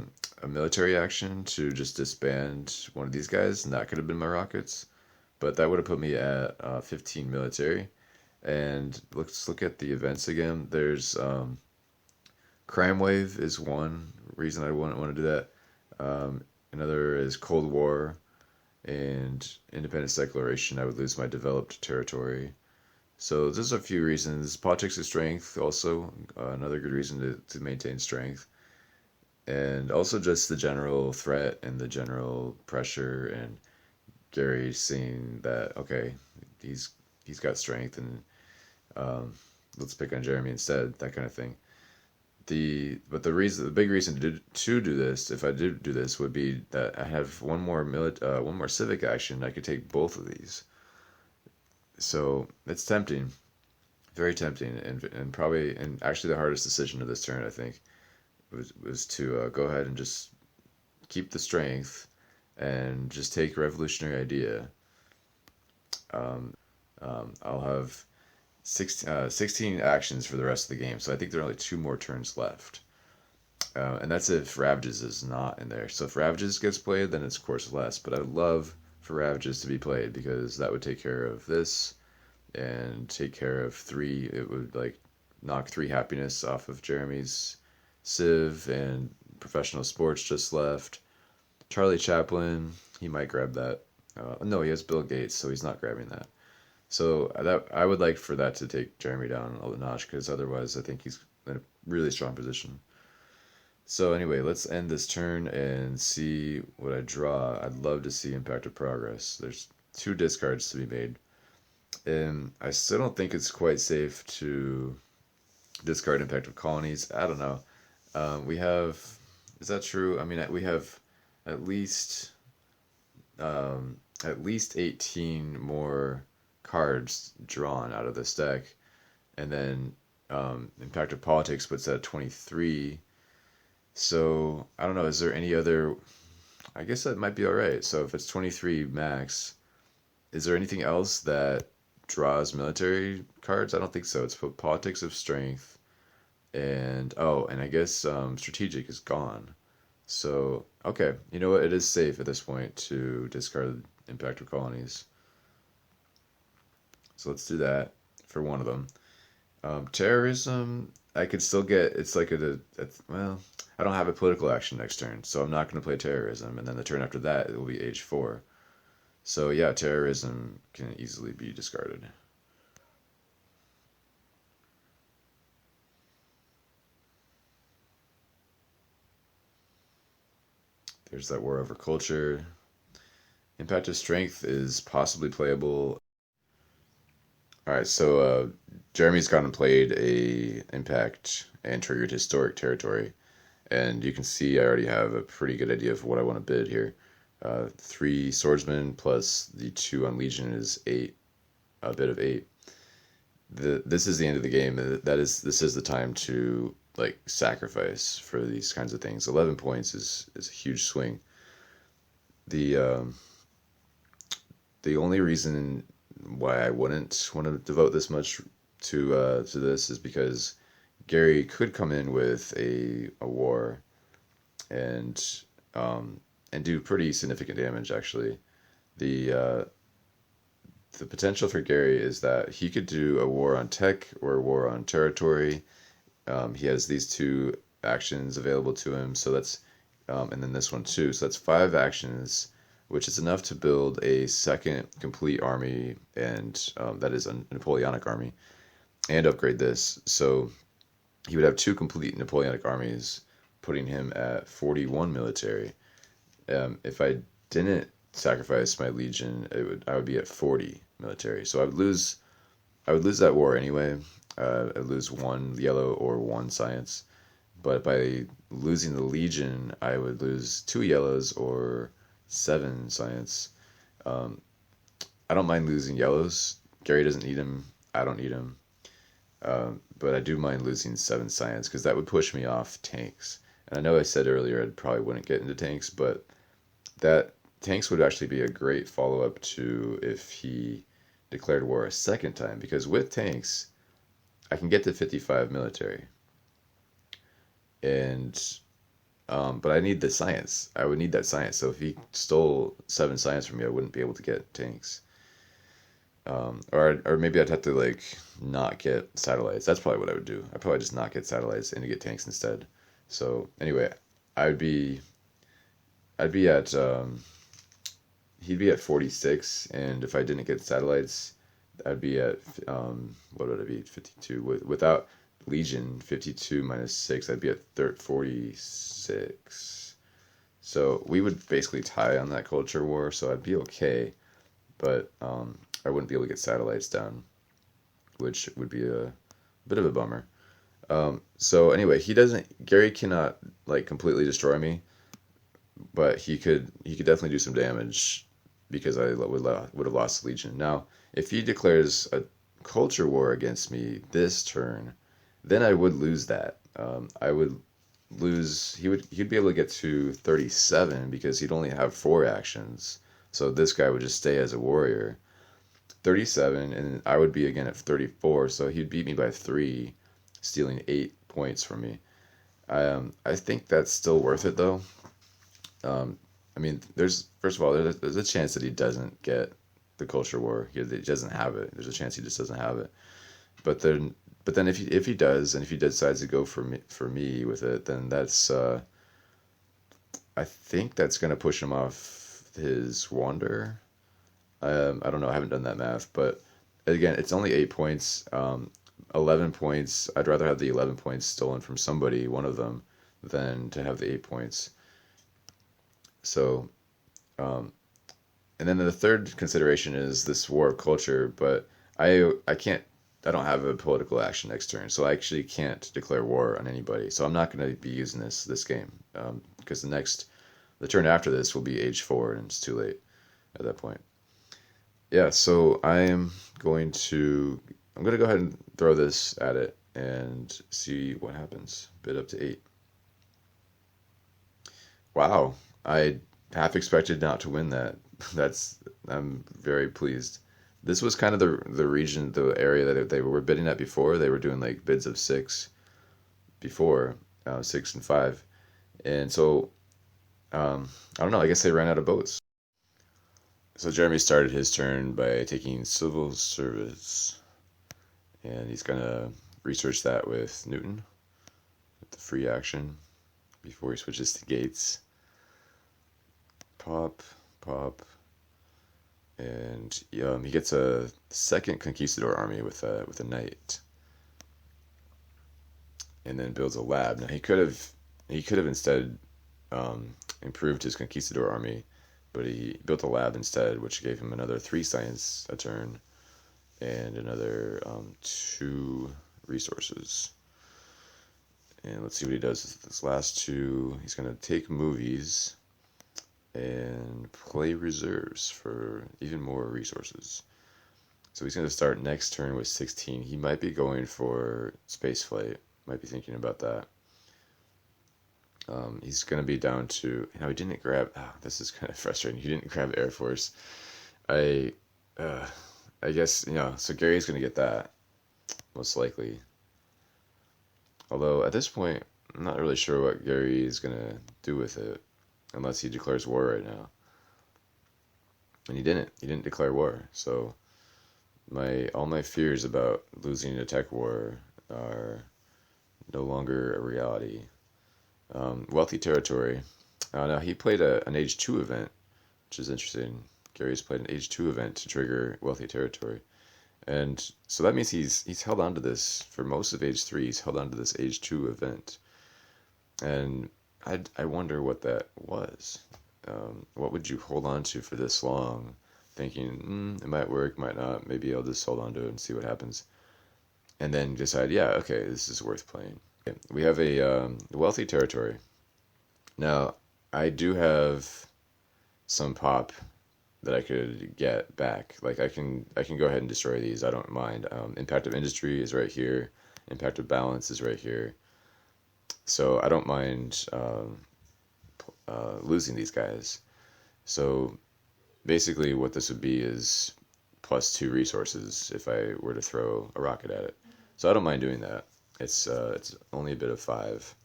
military action to just disband one of these guys, and that could have been my rockets, but that would have put me at 15 military. And let's look at the events again. There's crime wave is one reason I wouldn't want to do that. Another is Cold War and Independence Declaration. I would lose my developed territory. So there's a few reasons. Politics of strength, also another good reason to maintain strength. And also just the general threat and the general pressure and Gary seeing that, okay, he's got strength and um, let's pick on Jeremy instead, that kind of thing. The big reason to do this, if I did do this, would be that I have one more civic action. I could take both of these, so it's tempting, very tempting, and probably and actually the hardest decision of this turn I think was to go ahead and just keep the strength and just take revolutionary idea. I'll have 16 actions for the rest of the game, so I think there are only 2 more turns left. And that's if Ravages is not in there. So if Ravages gets played, then it's of course less. But I would love for Ravages to be played because that would take care of this and take care of 3. It would like knock 3 happiness off of Jeremy's Civ, and professional sports just left. Charlie Chaplin, he might grab that. No, he has Bill Gates, so he's not grabbing that. So that I would like for that to take Jeremy down a notch because otherwise I think he's in a really strong position. So anyway, let's end this turn and see what I draw. I'd love to see Impact of Progress. There's 2 discards to be made. And I still don't think it's quite safe to discard Impact of Colonies. I don't know. We have, is that true? I mean, we have at least at least 18 more cards drawn out of this deck, and then Impact of Politics puts that at 23. So I don't know. Is there any other? I guess that might be all right. So if it's 23 max, is there anything else that draws military cards? I don't think so. It's Politics of Strength, and and I guess Strategic is gone. So okay, you know what? It is safe at this point to discard Impact of Colonies. So let's do that for one of them. Terrorism, I could still get. It's like well, I don't have a political action next turn, so I'm not going to play terrorism. And then the turn after that, it will be age 4. So yeah, terrorism can easily be discarded. There's that war over culture. Impact of Strength is possibly playable. All right, so Jeremy's gone and played a Impact and triggered Historic Territory, and you can see I already have a pretty good idea of what I want to bid here. 3 Swordsmen plus the 2 on Legion is 8, a bid of 8. This is the end of the game. This is the time to like sacrifice for these kinds of things. 11 points is a huge swing. The the only reason why I wouldn't want to devote this much to this is because Gary could come in with a war and and do pretty significant damage actually. The the potential for Gary is that he could do a war on tech or a war on territory. He has these 2 actions available to him, so that's and then this one too. So that's 5 actions, which is enough to build a second complete army, and that is a Napoleonic army, and upgrade this. So he would have 2 complete Napoleonic armies, putting him at 41 military. If I didn't sacrifice my legion, I would be at 40 military. So I would lose that war anyway. I'd lose 1 yellow or 1 science. But by losing the legion, I would lose 2 yellows or 7 science. I don't mind losing yellows. Gary doesn't need them. I don't need them. But I do mind losing 7 science because that would push me off tanks. And I know I said earlier I probably wouldn't get into tanks, but that tanks would actually be a great follow-up to if he declared war a second time, because with tanks I can get to 55 military, and but I need the science. I would need that science. So if he stole 7 science from me, I wouldn't be able to get tanks. Or maybe I'd have to like not get satellites. That's probably what I would do. I'd probably just not get satellites and get tanks instead. So anyway, I'd be at he'd be at 46, and if I didn't get satellites, I'd be at what would I be, 52 without Legion. 52 minus 6, I'd be at 46. So we would basically tie on that culture war, so I'd be okay, but I wouldn't be able to get satellites down, which would be a bit of a bummer. So anyway, Gary cannot like completely destroy me, but he could definitely do some damage because I would have lost Legion. Now, if he declares a culture war against me this turn, then I would lose that. I would lose. He'd be able to get to 37 because he'd only have 4 actions. So this guy would just stay as a warrior. 37, and I would be again at 34. So he'd beat me by 3, stealing 8 points from me. I think that's still worth it though. I mean, first of all, there's a chance that he doesn't get the culture war. He doesn't have it. There's a chance he just doesn't have it. But then if he does, and if he decides to go for me with it, then that's I think that's gonna push him off his wander. I don't know. I haven't done that math, but again, it's only 8 points. 11 points. I'd rather have the 11 points stolen from somebody, one of them, than to have the 8 points. So, and then the third consideration is this war of culture, but I don't have a political action next turn, so I actually can't declare war on anybody. So I'm not going to be using this game, because the turn after this will be age 4, and it's too late at that point. Yeah, so I'm going to go ahead and throw this at it and see what happens. Bid up to 8. Wow, I half expected not to win that. I'm very pleased. This was kind of the region, the area that they were bidding at before. They were doing like bids of 6 before, 6 and 5, and so I don't know. I guess they ran out of boats. So Jeremy started his turn by taking civil service, and he's gonna research that with Newton, with the free action, before he switches to Gates. Pop, and he gets a second conquistador army with a knight, and then builds a lab. Now he could have instead improved his conquistador army but he built a lab instead, which gave him another 3 science a turn and another 2 resources. And let's see what he does with this last 2. He's going to take movies and play reserves for even more resources. So he's going to start next turn with 16. He might be going for spaceflight. Might be thinking about that. He's going to be down to... he didn't grab... this is kind of frustrating. He didn't grab Air Force. I guess, so Gary's going to get that, most likely. Although, at this point, I'm not really sure what Gary is going to do with it, unless he declares war right now. And he didn't declare war, so all my fears about losing a tech war are no longer a reality. Wealthy territory. Now he played an Age 2 event, which is interesting. Gary's played an Age 2 event to trigger wealthy territory. And so that means he's held on to this for most of Age 3. He's held on to this Age 2 event. And I wonder what that was. What would you hold on to for this long? Thinking, it might work, might not. Maybe I'll just hold on to it and see what happens. And then decide, yeah, okay, this is worth playing. Okay, we have a wealthy territory. Now, I do have some pop that I could get back. Like, I can go ahead and destroy these. I don't mind. Impact of industry is right here. Impact of balance is right here. So I don't mind losing these guys. So basically what this would be is plus 2 resources if I were to throw a rocket at it. So I don't mind doing that. It's only a bit of 5.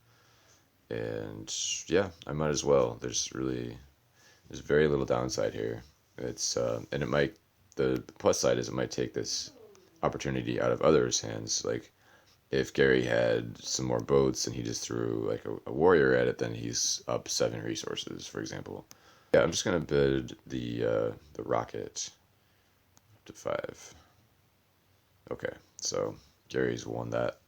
And yeah, I might as well. There's very little downside here. It's and the plus side is it might take this opportunity out of others' hands. Like if Gary had some more boats and he just threw like a warrior at it, then he's up 7 resources, for example. Yeah, I'm just gonna bid the rocket up to 5. Okay, so Gary's won that.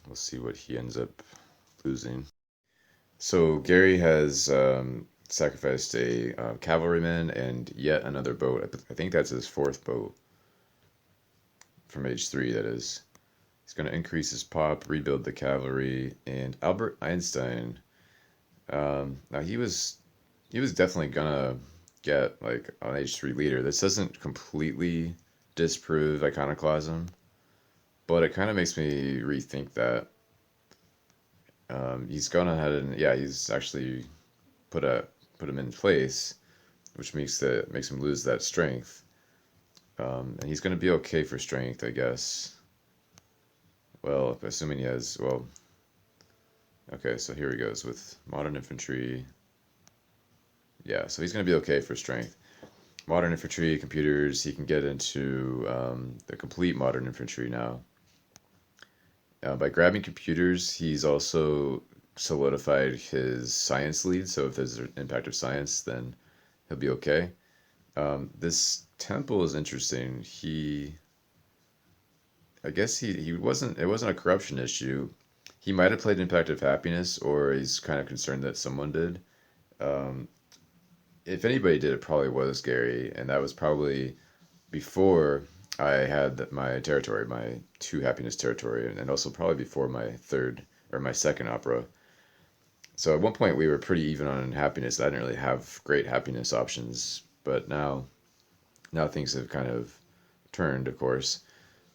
We'll see what he ends up losing. So Gary has sacrificed a cavalryman and yet another boat. I think that's his 4th boat from Age 3, that is. He's going to increase his pop, rebuild the cavalry, and Albert Einstein. Now he was definitely gonna get like an Age 3 leader. This doesn't completely disprove iconoclasm, but it kind of makes me rethink that. He's gone ahead and he's actually put him in place, which makes him lose that strength. And he's going to be okay for strength, I guess. Well, assuming he has, okay, so here he goes with modern infantry. Yeah, so he's going to be okay for strength. Modern infantry, computers, he can get into the complete modern infantry now. By grabbing computers, he's also solidified his science lead, so if there's an impact of science, then he'll be okay. This temple is interesting. I guess it wasn't a corruption issue. He might have played impact of happiness, or he's kind of concerned that someone did. If anybody did, it probably was Gary, and that was probably before I had my territory, my 2 happiness territory, and also probably before my 3rd or my 2nd opera. So at one point we were pretty even on happiness. I didn't really have great happiness options, but now things have kind of turned, of course.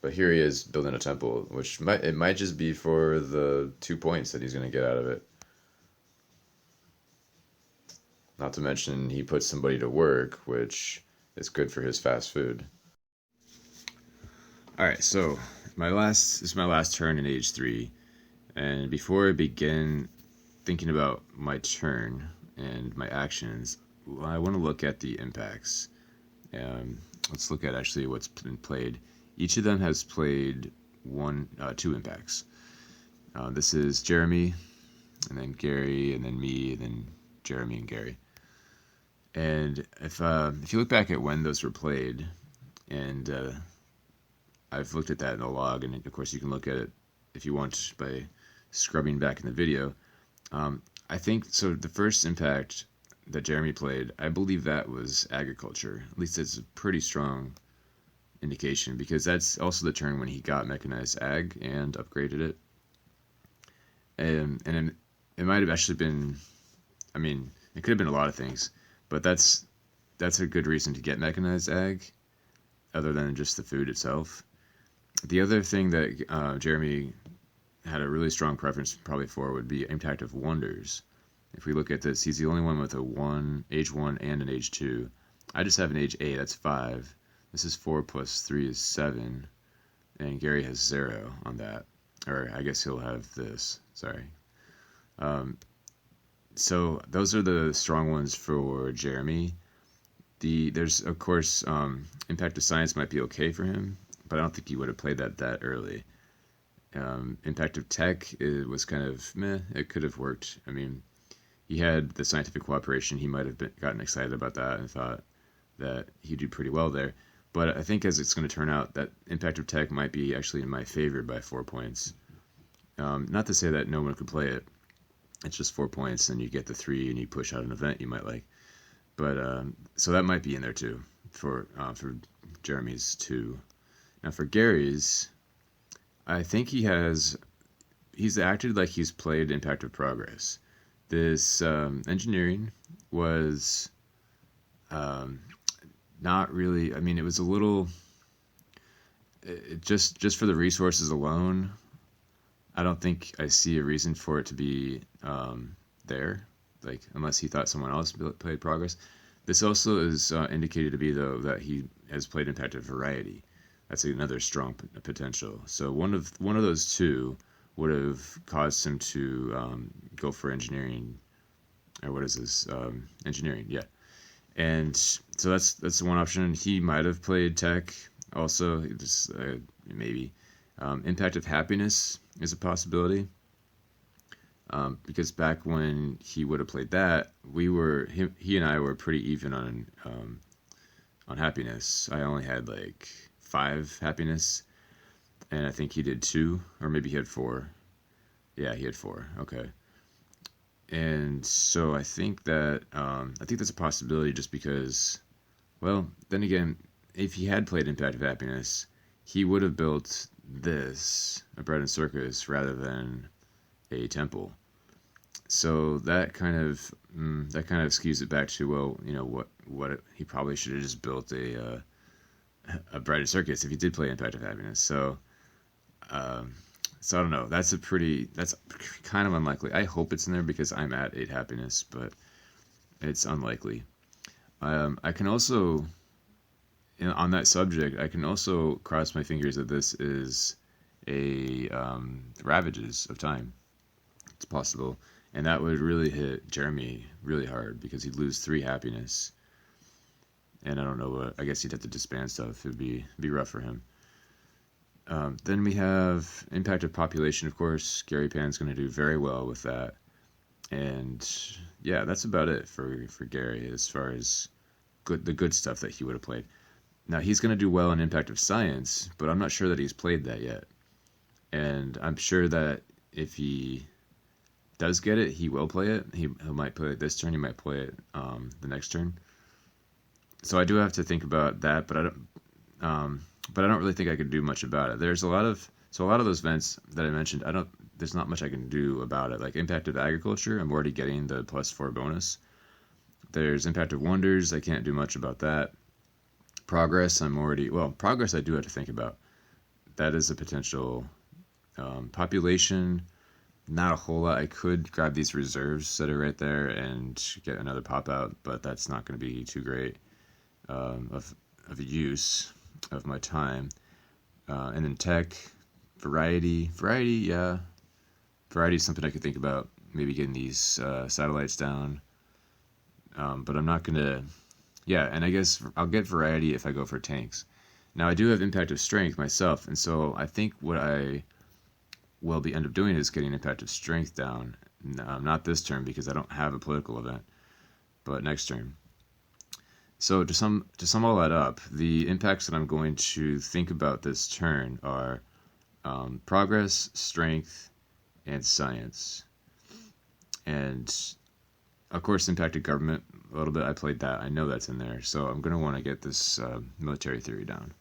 But here he is building a temple, which might just be for the 2 points that he's going to get out of it. Not to mention he puts somebody to work, which is good for his fast food. Alright, so this is my last turn in Age 3, and before I begin thinking about my turn and my actions, I want to look at the impacts. Let's look at actually what's been played. Each of them has played 2 impacts. This is Jeremy, and then Gary, and then me, and then Jeremy and Gary. And if you look back at when those were played, and I've looked at that in the log, and of course you can look at it if you want by scrubbing back in the video. I think so. The first impact, that Jeremy played, I believe that was agriculture. At least it's a pretty strong indication, because that's also the turn when he got mechanized ag and upgraded it. And it might have actually been, I mean, it could have been a lot of things, but that's a good reason to get mechanized ag, other than just the food itself. The other thing that Jeremy had a really strong preference probably for would be impact of wonders. If we look at this, he's the only one with age 1 and an age 2. I just have an age A, that's 5. This is 4 plus 3 is 7. And Gary has 0 on that. Or I guess he'll have this. Sorry. So those are the strong ones for Jeremy. There's, of course, impact of science might be okay for him, but I don't think he would have played that early. Impact of tech, it was kind of meh. It could have worked. I mean, he had the scientific cooperation. He might have gotten excited about that and thought that he'd do pretty well there. But I think as it's going to turn out, that impact of tech might be actually in my favor by 4 points. Not to say that no one could play it. It's just 4 points, and you get the 3, and you push out an event you might like. But so that might be in there too for Jeremy's 2. Now for Gary's, I think he's acted like he's played Impact of Progress. This engineering was not really. I mean, it was a little. Just for the resources alone, I don't think I see a reason for it to be there. Like, unless he thought someone else played Progress. This also is indicated to be, though, that he has played Impact of Variety. That's another strong potential. So one of those two would have caused him to go for engineering, or what is this? Engineering, yeah. And so that's one option. He might have played tech also, just maybe. Impact of Happiness is a possibility. Because back when he would have played that, he and I were pretty even on happiness. I only had like 5 happiness, and I think he did 2, or maybe he had 4. Yeah, he had 4. Okay. And so I think that's a possibility, just because, well, then again, if he had played Impact of Happiness, he would have built this, a bread and circus, rather than a temple. So that kind of skews it back to, well, you know, what he probably should have just built a bread and circus if he did play Impact of Happiness. So I don't know. That's kind of unlikely. I hope it's in there because I'm at 8 happiness, but it's unlikely. I can also, on that subject, I can also cross my fingers that this is a Ravages of Time. It's possible. And that would really hit Jeremy really hard, because he'd lose 3 happiness. And I don't know, I guess he'd have to disband stuff. It'd be rough for him. Then we have Impact of Population, of course. GaryPan's going to do very well with that. And yeah, that's about it for Gary as far as the good stuff that he would have played. Now, he's going to do well in Impact of Science, but I'm not sure that he's played that yet. And I'm sure that if he does get it, he will play it. He might play it this turn. He might play it the next turn. So I do have to think about that, but I don't really think I could do much about it. There's a lot of those events that I mentioned. There's not much I can do about it. Like Impact of Agriculture, I'm already getting the +4 bonus. There's Impact of Wonders. I can't do much about that. Progress, Progress I do have to think about. That is a potential. Population, not a whole lot. I could grab these reserves that are right there and get another pop out, but that's not going to be too great of a use of my time. And then tech, variety, yeah. Variety is something I could think about. Maybe getting these satellites down. But I'm not going to. Yeah, and I guess I'll get variety if I go for tanks. Now, I do have Impact of Strength myself, and so I think what I will end up doing is getting Impact of Strength down. Not this turn, because I don't have a political event, but next turn. So to sum all that up, the impacts that I'm going to think about this turn are Progress, Strength, and Science. And of course, Impact of Government a little bit. I played that. I know that's in there. So I'm going to want to get this military theory down.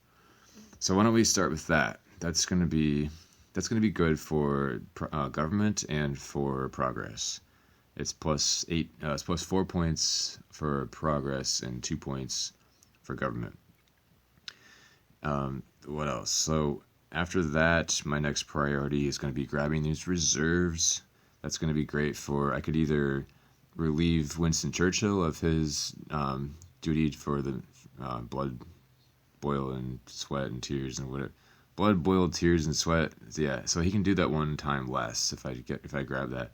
So why don't we start with that? That's going to be good for government and for progress. It's +8. It's +4 points for progress and 2 points for government. What else? So after that, my next priority is going to be grabbing these reserves. That's going to be great for. I could either relieve Winston Churchill of his duty for the blood, boil, and sweat and tears and whatever. Blood, boiled, tears, and sweat. Yeah, so he can do that one time less if I grab that.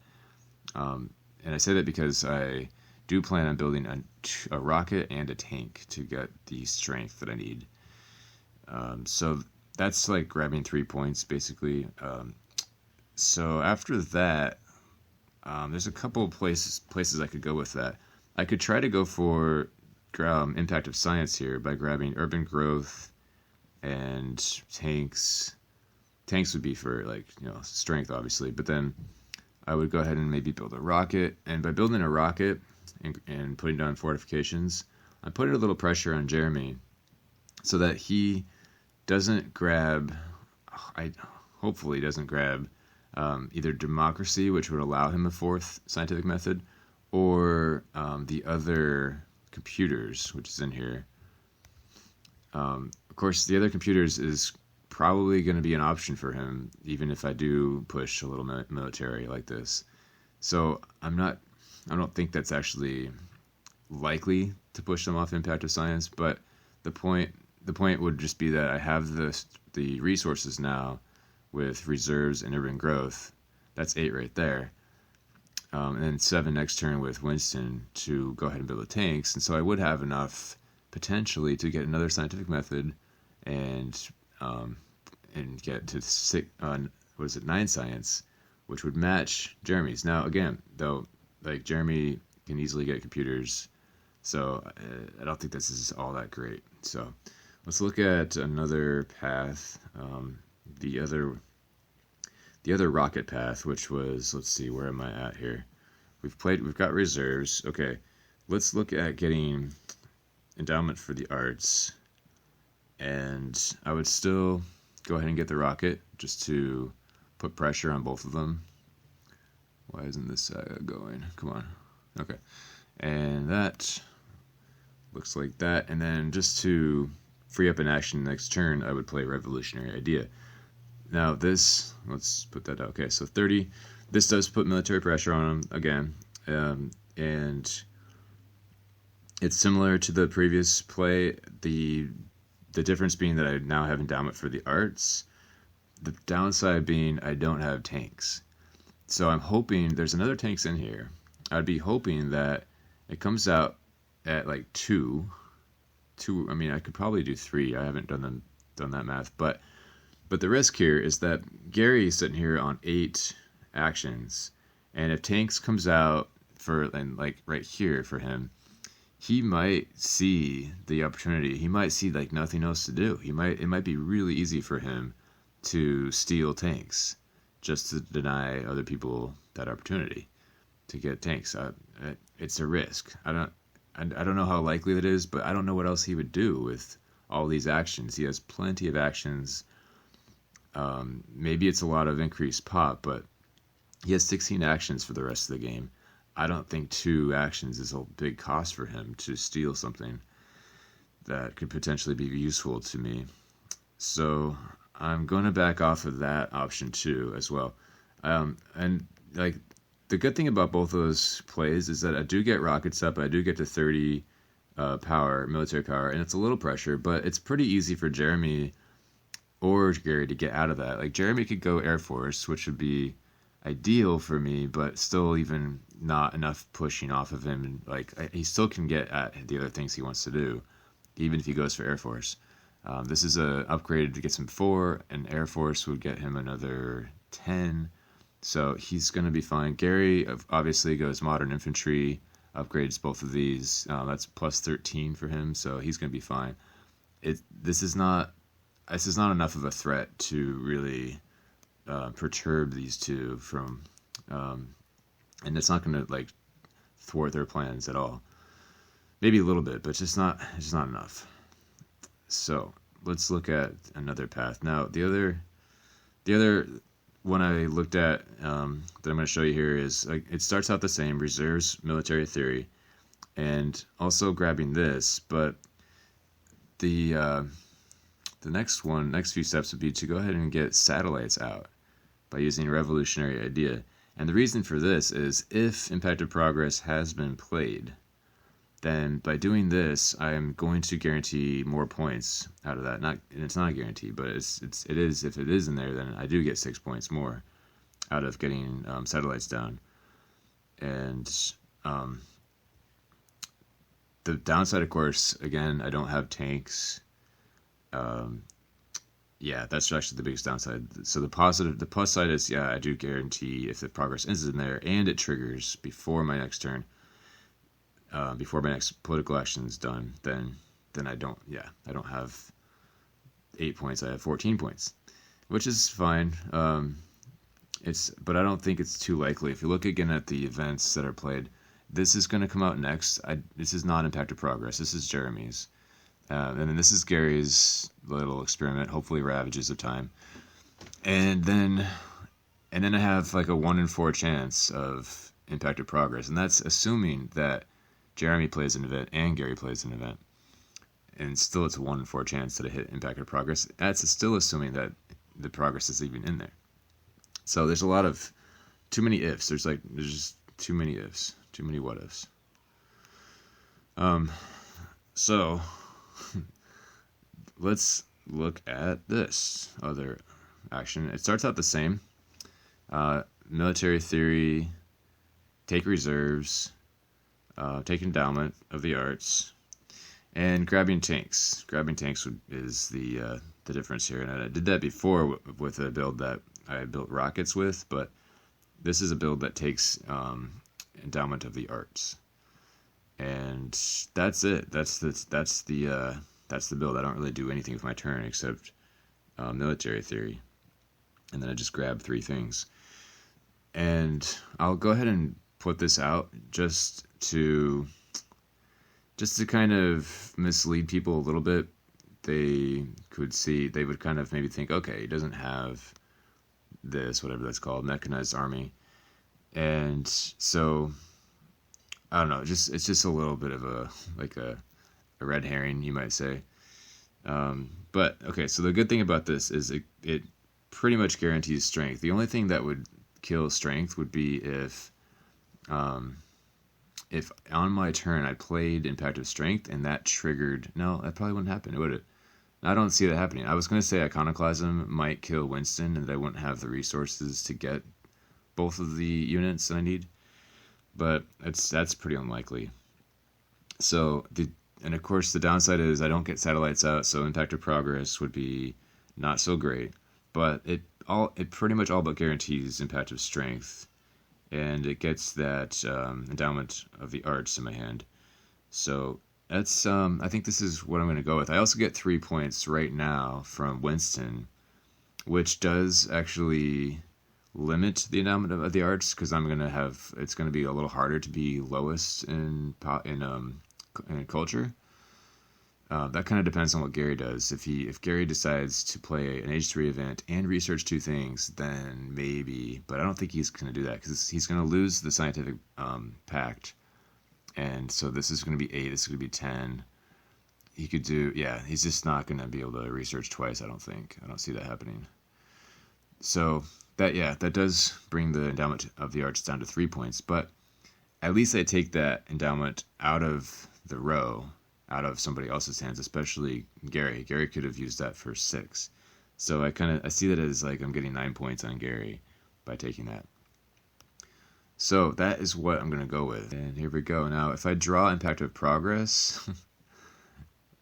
And I say that because I do plan on building a rocket and a tank to get the strength that I need. So that's like grabbing 3 points basically. So after that, there's a couple places I could go with that. I could try to go for impact of science here by grabbing urban growth and tanks. Tanks would be for strength obviously, but then I would go ahead and maybe build a rocket. And by building a rocket and putting down fortifications, I'm putting a little pressure on Jeremy so that he doesn't grab, hopefully doesn't grab either democracy, which would allow him a fourth scientific method, or the other computers, which is in here. Of course, the other computers is probably going to be an option for him, even if I do push a little military like this. So I don't think that's actually likely to push them off impact of science, but the point would just be that I have the resources now with reserves and urban growth. That's 8 right there. And then 7 next turn with Winston to go ahead and build the tanks. And so I would have enough potentially to get another scientific method and get to 9 science, which would match Jeremy's. Now again, though, like Jeremy can easily get computers, so I don't think this is all that great. So let's look at another path, the other rocket path, which was, let's see, where am I at here? We've got reserves. Okay, let's look at getting endowment for the arts, and I would still go ahead and get the rocket just to put pressure on both of them. Why isn't this going? Come on. Okay, and that looks like that. And then just to free up an action next turn, I would play Revolutionary Idea. Now this, let's put that out. Okay, so 30. This does put military pressure on him again, and it's similar to the previous play. The difference being that I now have endowment for the arts. The downside being I don't have tanks. So I'm hoping there's another tanks in here. I'd be hoping that it comes out at like 2. I mean, I could probably do 3. I haven't done that math, but the risk here is that Gary is sitting here on 8 actions, and if tanks comes out like right here for him, he might see the opportunity. He might see like nothing else to do. It might be really easy for him to steal tanks just to deny other people that opportunity to get tanks. It's a risk. I don't know how likely that is, but I don't know what else he would do with all these actions. He has plenty of actions. Maybe it's a lot of increased pop, but he has 16 actions for the rest of the game. I don't think 2 actions is a big cost for him to steal something that could potentially be useful to me. So I'm going to back off of that option too as well. And like the good thing about both of those plays is that I do get rockets up. I do get to 30 military power, and it's a little pressure, but it's pretty easy for Jeremy or Gary to get out of that. Like Jeremy could go Air Force, which would be ideal for me, but still even not enough pushing off of him. Like he still can get at the other things he wants to do, even if he goes for Air Force. This is a upgrade to get him 4, and Air Force would get him another 10. So he's going to be fine. Gary obviously goes modern infantry, upgrades both of these. That's plus 13 for him, so he's going to be fine. This is not enough of a threat to really perturb these two from, and it's not going to like thwart their plans at all. Maybe a little bit, but it's not enough. So let's look at another path. Now the other one I looked at that I'm going to show you here is it starts out the same, reserves military theory, and also grabbing this, but the next few steps would be to go ahead and get satellites out by using a revolutionary idea. And the reason for this is if Impact of Progress has been played, then by doing this, I'm going to guarantee more points out of that. And it's not a guarantee, but it is. If it is in there, then I do get 6 points more out of getting satellites down. And the downside, of course, again, I don't have tanks. Yeah, that's actually the biggest downside. So the plus side is, yeah, I do guarantee if the progress is in there and it triggers before my next turn, before my next political action is done, then I don't have 8 points. I have 14 points, which is fine. But I don't think it's too likely. If you look again at the events that are played, this is going to come out next. This is not Impact of Progress. This is Jeremy's. And then this is Gary's little experiment, hopefully Ravages of Time. And then I have like a 1 in 4 chance of Impact of Progress. And that's assuming that Jeremy plays an event and Gary plays an event. And still it's a 1 in 4 chance that I hit Impact of Progress. That's still assuming that the progress is even in there. So there's a lot of too many ifs. There's just too many ifs, too many what ifs. So let's look at this other action. It starts out the same. Military theory, take reserves, take endowment of the arts, and grabbing tanks. Grabbing tanks is the difference here. And I did that before with a build that I built rockets with, but this is a build that takes endowment of the arts, and that's it. That's the build. I don't really do anything with my turn except military theory, and then I just grab 3 things. And I'll go ahead and put this out just to kind of mislead people a little bit. They would kind of maybe think, okay, he doesn't have this, whatever that's called, mechanized army. And so I don't know, it's just a little bit of a red herring, you might say. But okay, so the good thing about this is it pretty much guarantees strength. The only thing that would kill strength would be if on my turn I played Impact of Strength and that triggered. No, that probably wouldn't happen, would it? I don't see that happening. I was going to say Iconoclasm might kill Winston and that I wouldn't have the resources to get both of the units that I need, but that's pretty unlikely. So and of course the downside is I don't get satellites out, so Impact of Progress would be not so great, but it pretty much all but guarantees Impact of Strength, and it gets that endowment of the arts in my hand. So that's I think this is what I'm going to go with. I also get 3 points right now from Winston, which does actually limit the endowment of the arts, because it's going to be a little harder to be lowest in culture. That kind of depends on what Gary does. If Gary decides to play an Age 3 event and research 2 things, then maybe, but I don't think he's going to do that, because he's going to lose the scientific pact. And so this is going to be 8, this is going to be 10. He could do, yeah, he's just not going to be able to research twice, I don't think. I don't see that happening. So that does bring the endowment of the arts down to 3 points, but at least I take that endowment out of the row, out of somebody else's hands, especially Gary. Gary could have used that for 6. So I see that as like I'm getting 9 points on Gary by taking that. So that is what I'm going to go with. And here we go. Now, if I draw Impact of Progress,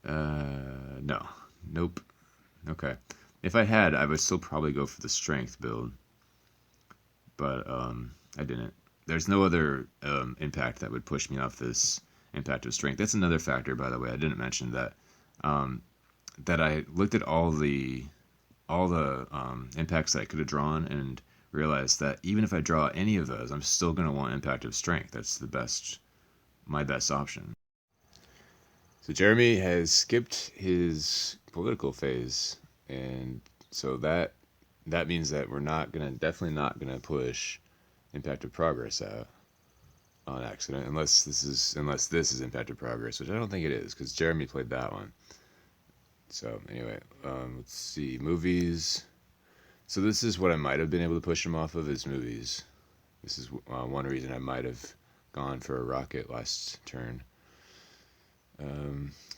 no. Nope. Okay. If I had, I would still probably go for the Strength build. But I didn't. There's no other impact that would push me off this Impact of Strength. That's another factor, by the way. I didn't mention that. That I looked at all the impacts that I could have drawn and realized that even if I draw any of those, I'm still going to want Impact of Strength. That's my best option. So Jeremy has skipped his political phase, and so that means that we're definitely not gonna push Impact of Progress out on accident, unless this is Impact of Progress, which I don't think it is, because Jeremy played that one. So anyway, let's see, movies. So this is what I might have been able to push him off of, is movies. This is one reason I might have gone for a rocket last turn.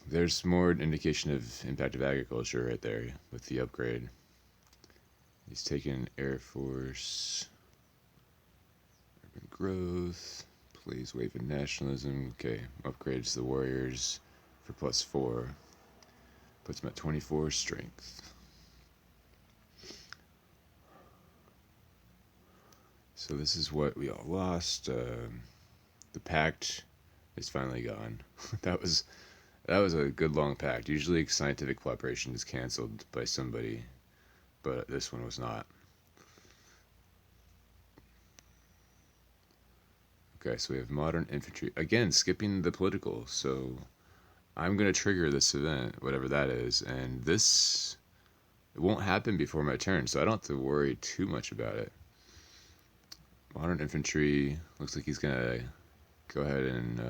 There's more indication of Impact of Agriculture right there with the upgrade. He's taken Air Force, Urban Growth, plays Wave of Nationalism. Okay, upgrades the Warriors for +4. Puts him at 24 strength. So this is what we all lost. The pact is finally gone. that was a good long pact. Usually scientific cooperation is canceled by somebody, but this one was not. Okay, so we have modern infantry. Again, skipping the political. So I'm going to trigger this event, whatever that is, and it won't happen before my turn, so I don't have to worry too much about it. Modern infantry, looks like he's going to go ahead and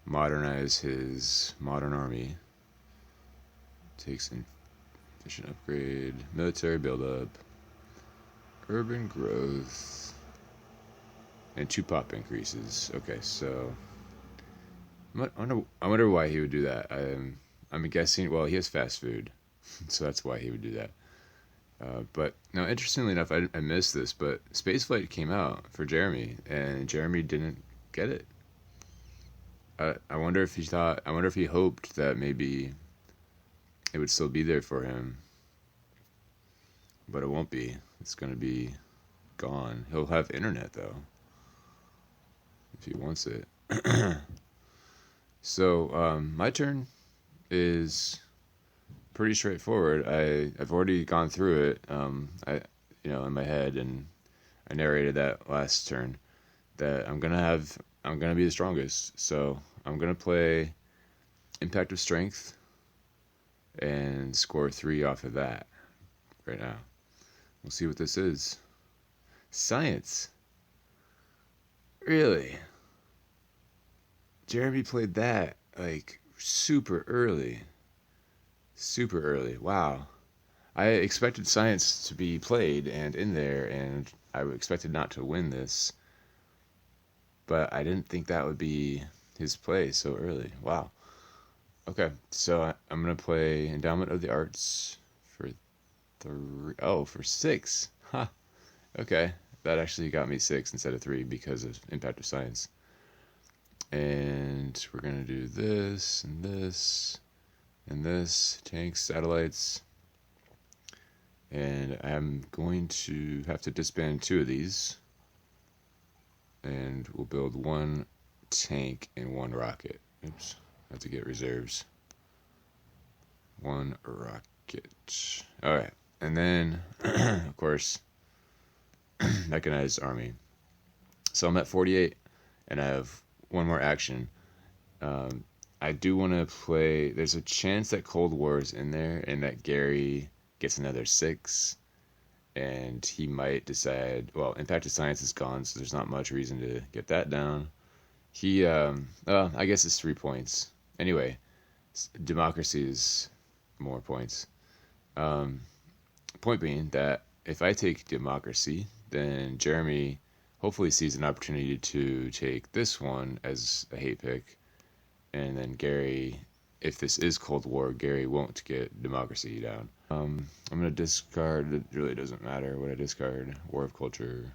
modernize his modern army. Takes efficient upgrade, military buildup, urban growth, and 2 pop increases. Okay, so I wonder why he would do that. I'm guessing, well, he has fast food, so that's why he would do that. But now, interestingly enough, I missed this, but Spaceflight came out for Jeremy, and Jeremy didn't get it. I wonder if he hoped that maybe it would still be there for him, but it won't be. It's going to be gone. He'll have internet though, if he wants it. So my turn is pretty straightforward. I've already gone through it. In my head, and I narrated that last turn that I'm gonna be the strongest. So I'm gonna play Impact of Strength and score 3 off of that right now. We'll see what this is. Science. Really? Jeremy played that like super early. Super early. Wow. I expected science to be played and in there, and I expected not to win this. But I didn't think that would be his play so early. Wow. Okay, so I'm going to play Endowment of the Arts for 3. Oh, for 6. Huh. Okay, that actually got me 6 instead of 3 because of Impact of Science. And we're going to do this and this and this. Tanks, satellites. And I'm going to have to disband 2 of these. And we'll build 1 tank and 1 rocket. Oops, I have to get reserves. 1 rocket. Alright, and then, of course, mechanized army. So I'm at 48, and I have 1 more action. I do want to play. There's a chance that Cold War is in there, and that Gary gets another 6, and he might decide. Well, Impact of Science is gone, so there's not much reason to get that down. I guess it's 3 points. Anyway, democracy is more points. Point being that if I take democracy, then Jeremy hopefully sees an opportunity to take this one as a hate pick, and then Gary, if this is Cold War, Gary won't get democracy down. I'm going to discard, it really doesn't matter what I discard, War of Culture.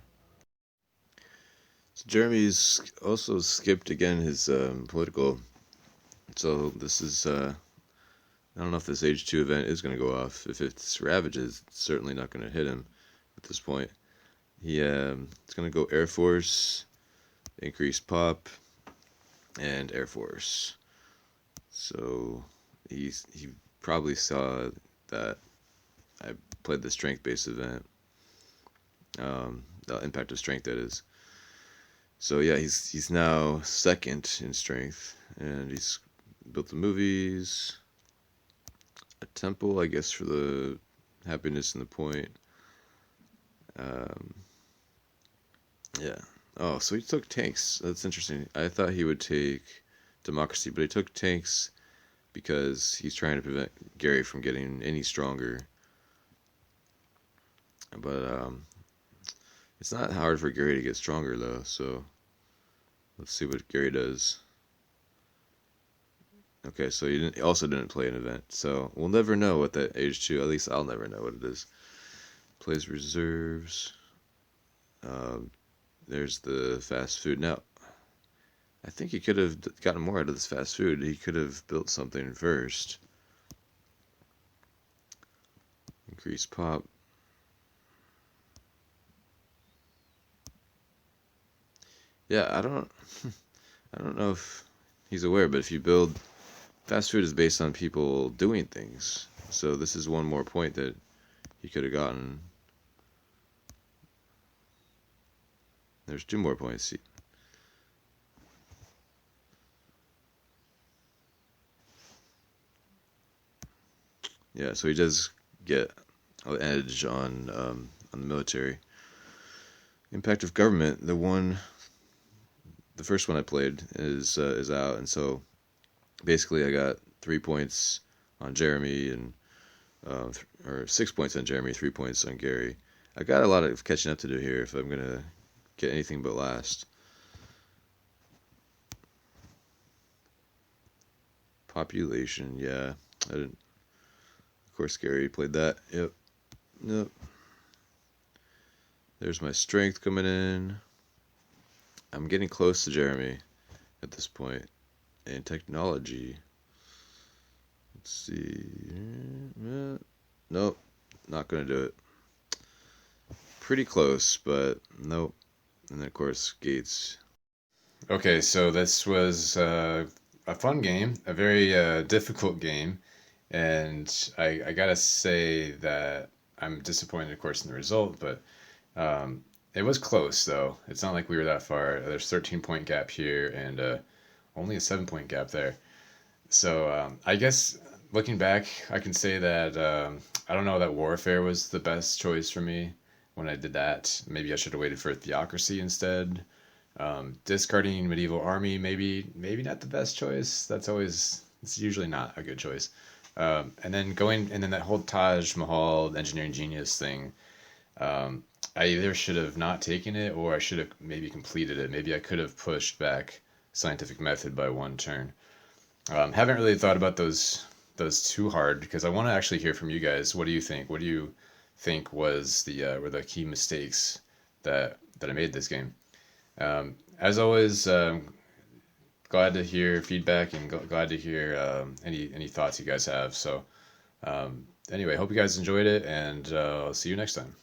So Jeremy's also skipped again his political, so this is, I don't know if this Age 2 event is going to go off. If it's Ravages, it's certainly not going to hit him at this point. It's going to go Air Force, increase pop, and Air Force. So he probably saw that I played the strength-based event. The Impact of Strength, that is. So yeah, he's now 2nd in strength, and he's built the movies, a temple, I guess, for the happiness and the point. Yeah. Oh, so he took tanks. That's interesting. I thought he would take democracy, but he took tanks because he's trying to prevent Gary from getting any stronger. But it's not hard for Gary to get stronger though. So let's see what Gary does. Okay, so he also didn't play an event, so we'll never know what that age 2. At least I'll never know what it is. Plays reserves. There's the fast food. Now, I think he could have gotten more out of this fast food. He could have built something first. Increase pop. Yeah, I don't know if he's aware, but if you build fast food is based on people doing things. So this is one more point that he could have gotten. There's 2 more points. Yeah, so he does get an edge on the military. Impact of government. The first one I played is out, and so basically I got 3 points on Jeremy and or 6 points on Jeremy, 3 points on Gary. I got a lot of catching up to do here if I'm gonna get anything but last. Population, yeah. I didn't. Of course, Gary played that. Yep. There's my strength coming in. I'm getting close to Jeremy at this point. And technology. Let's see. Nope. Not gonna do it. Pretty close, but nope. And then, of course, Gates. Okay, so this was a fun game, a very difficult game, and I gotta say that I'm disappointed, of course, in the result, but it was close, though. It's not like we were that far. There's 13-point gap here and only a 7-point gap there. So I guess looking back, I can say that I don't know that warfare was the best choice for me when I did that. Maybe I should have waited for theocracy instead. Discarding medieval army, maybe not the best choice. It's usually not a good choice. And then that whole Taj Mahal engineering genius thing. I either should have not taken it or I should have maybe completed it. Maybe I could have pushed back scientific method by 1 turn. Haven't really thought about those too hard because I want to actually hear from you guys. What do you think? What do you think was were the key mistakes that I made this game? As always, glad to hear feedback and glad to hear any thoughts you guys have. So anyway, hope you guys enjoyed it, and I'll see you next time.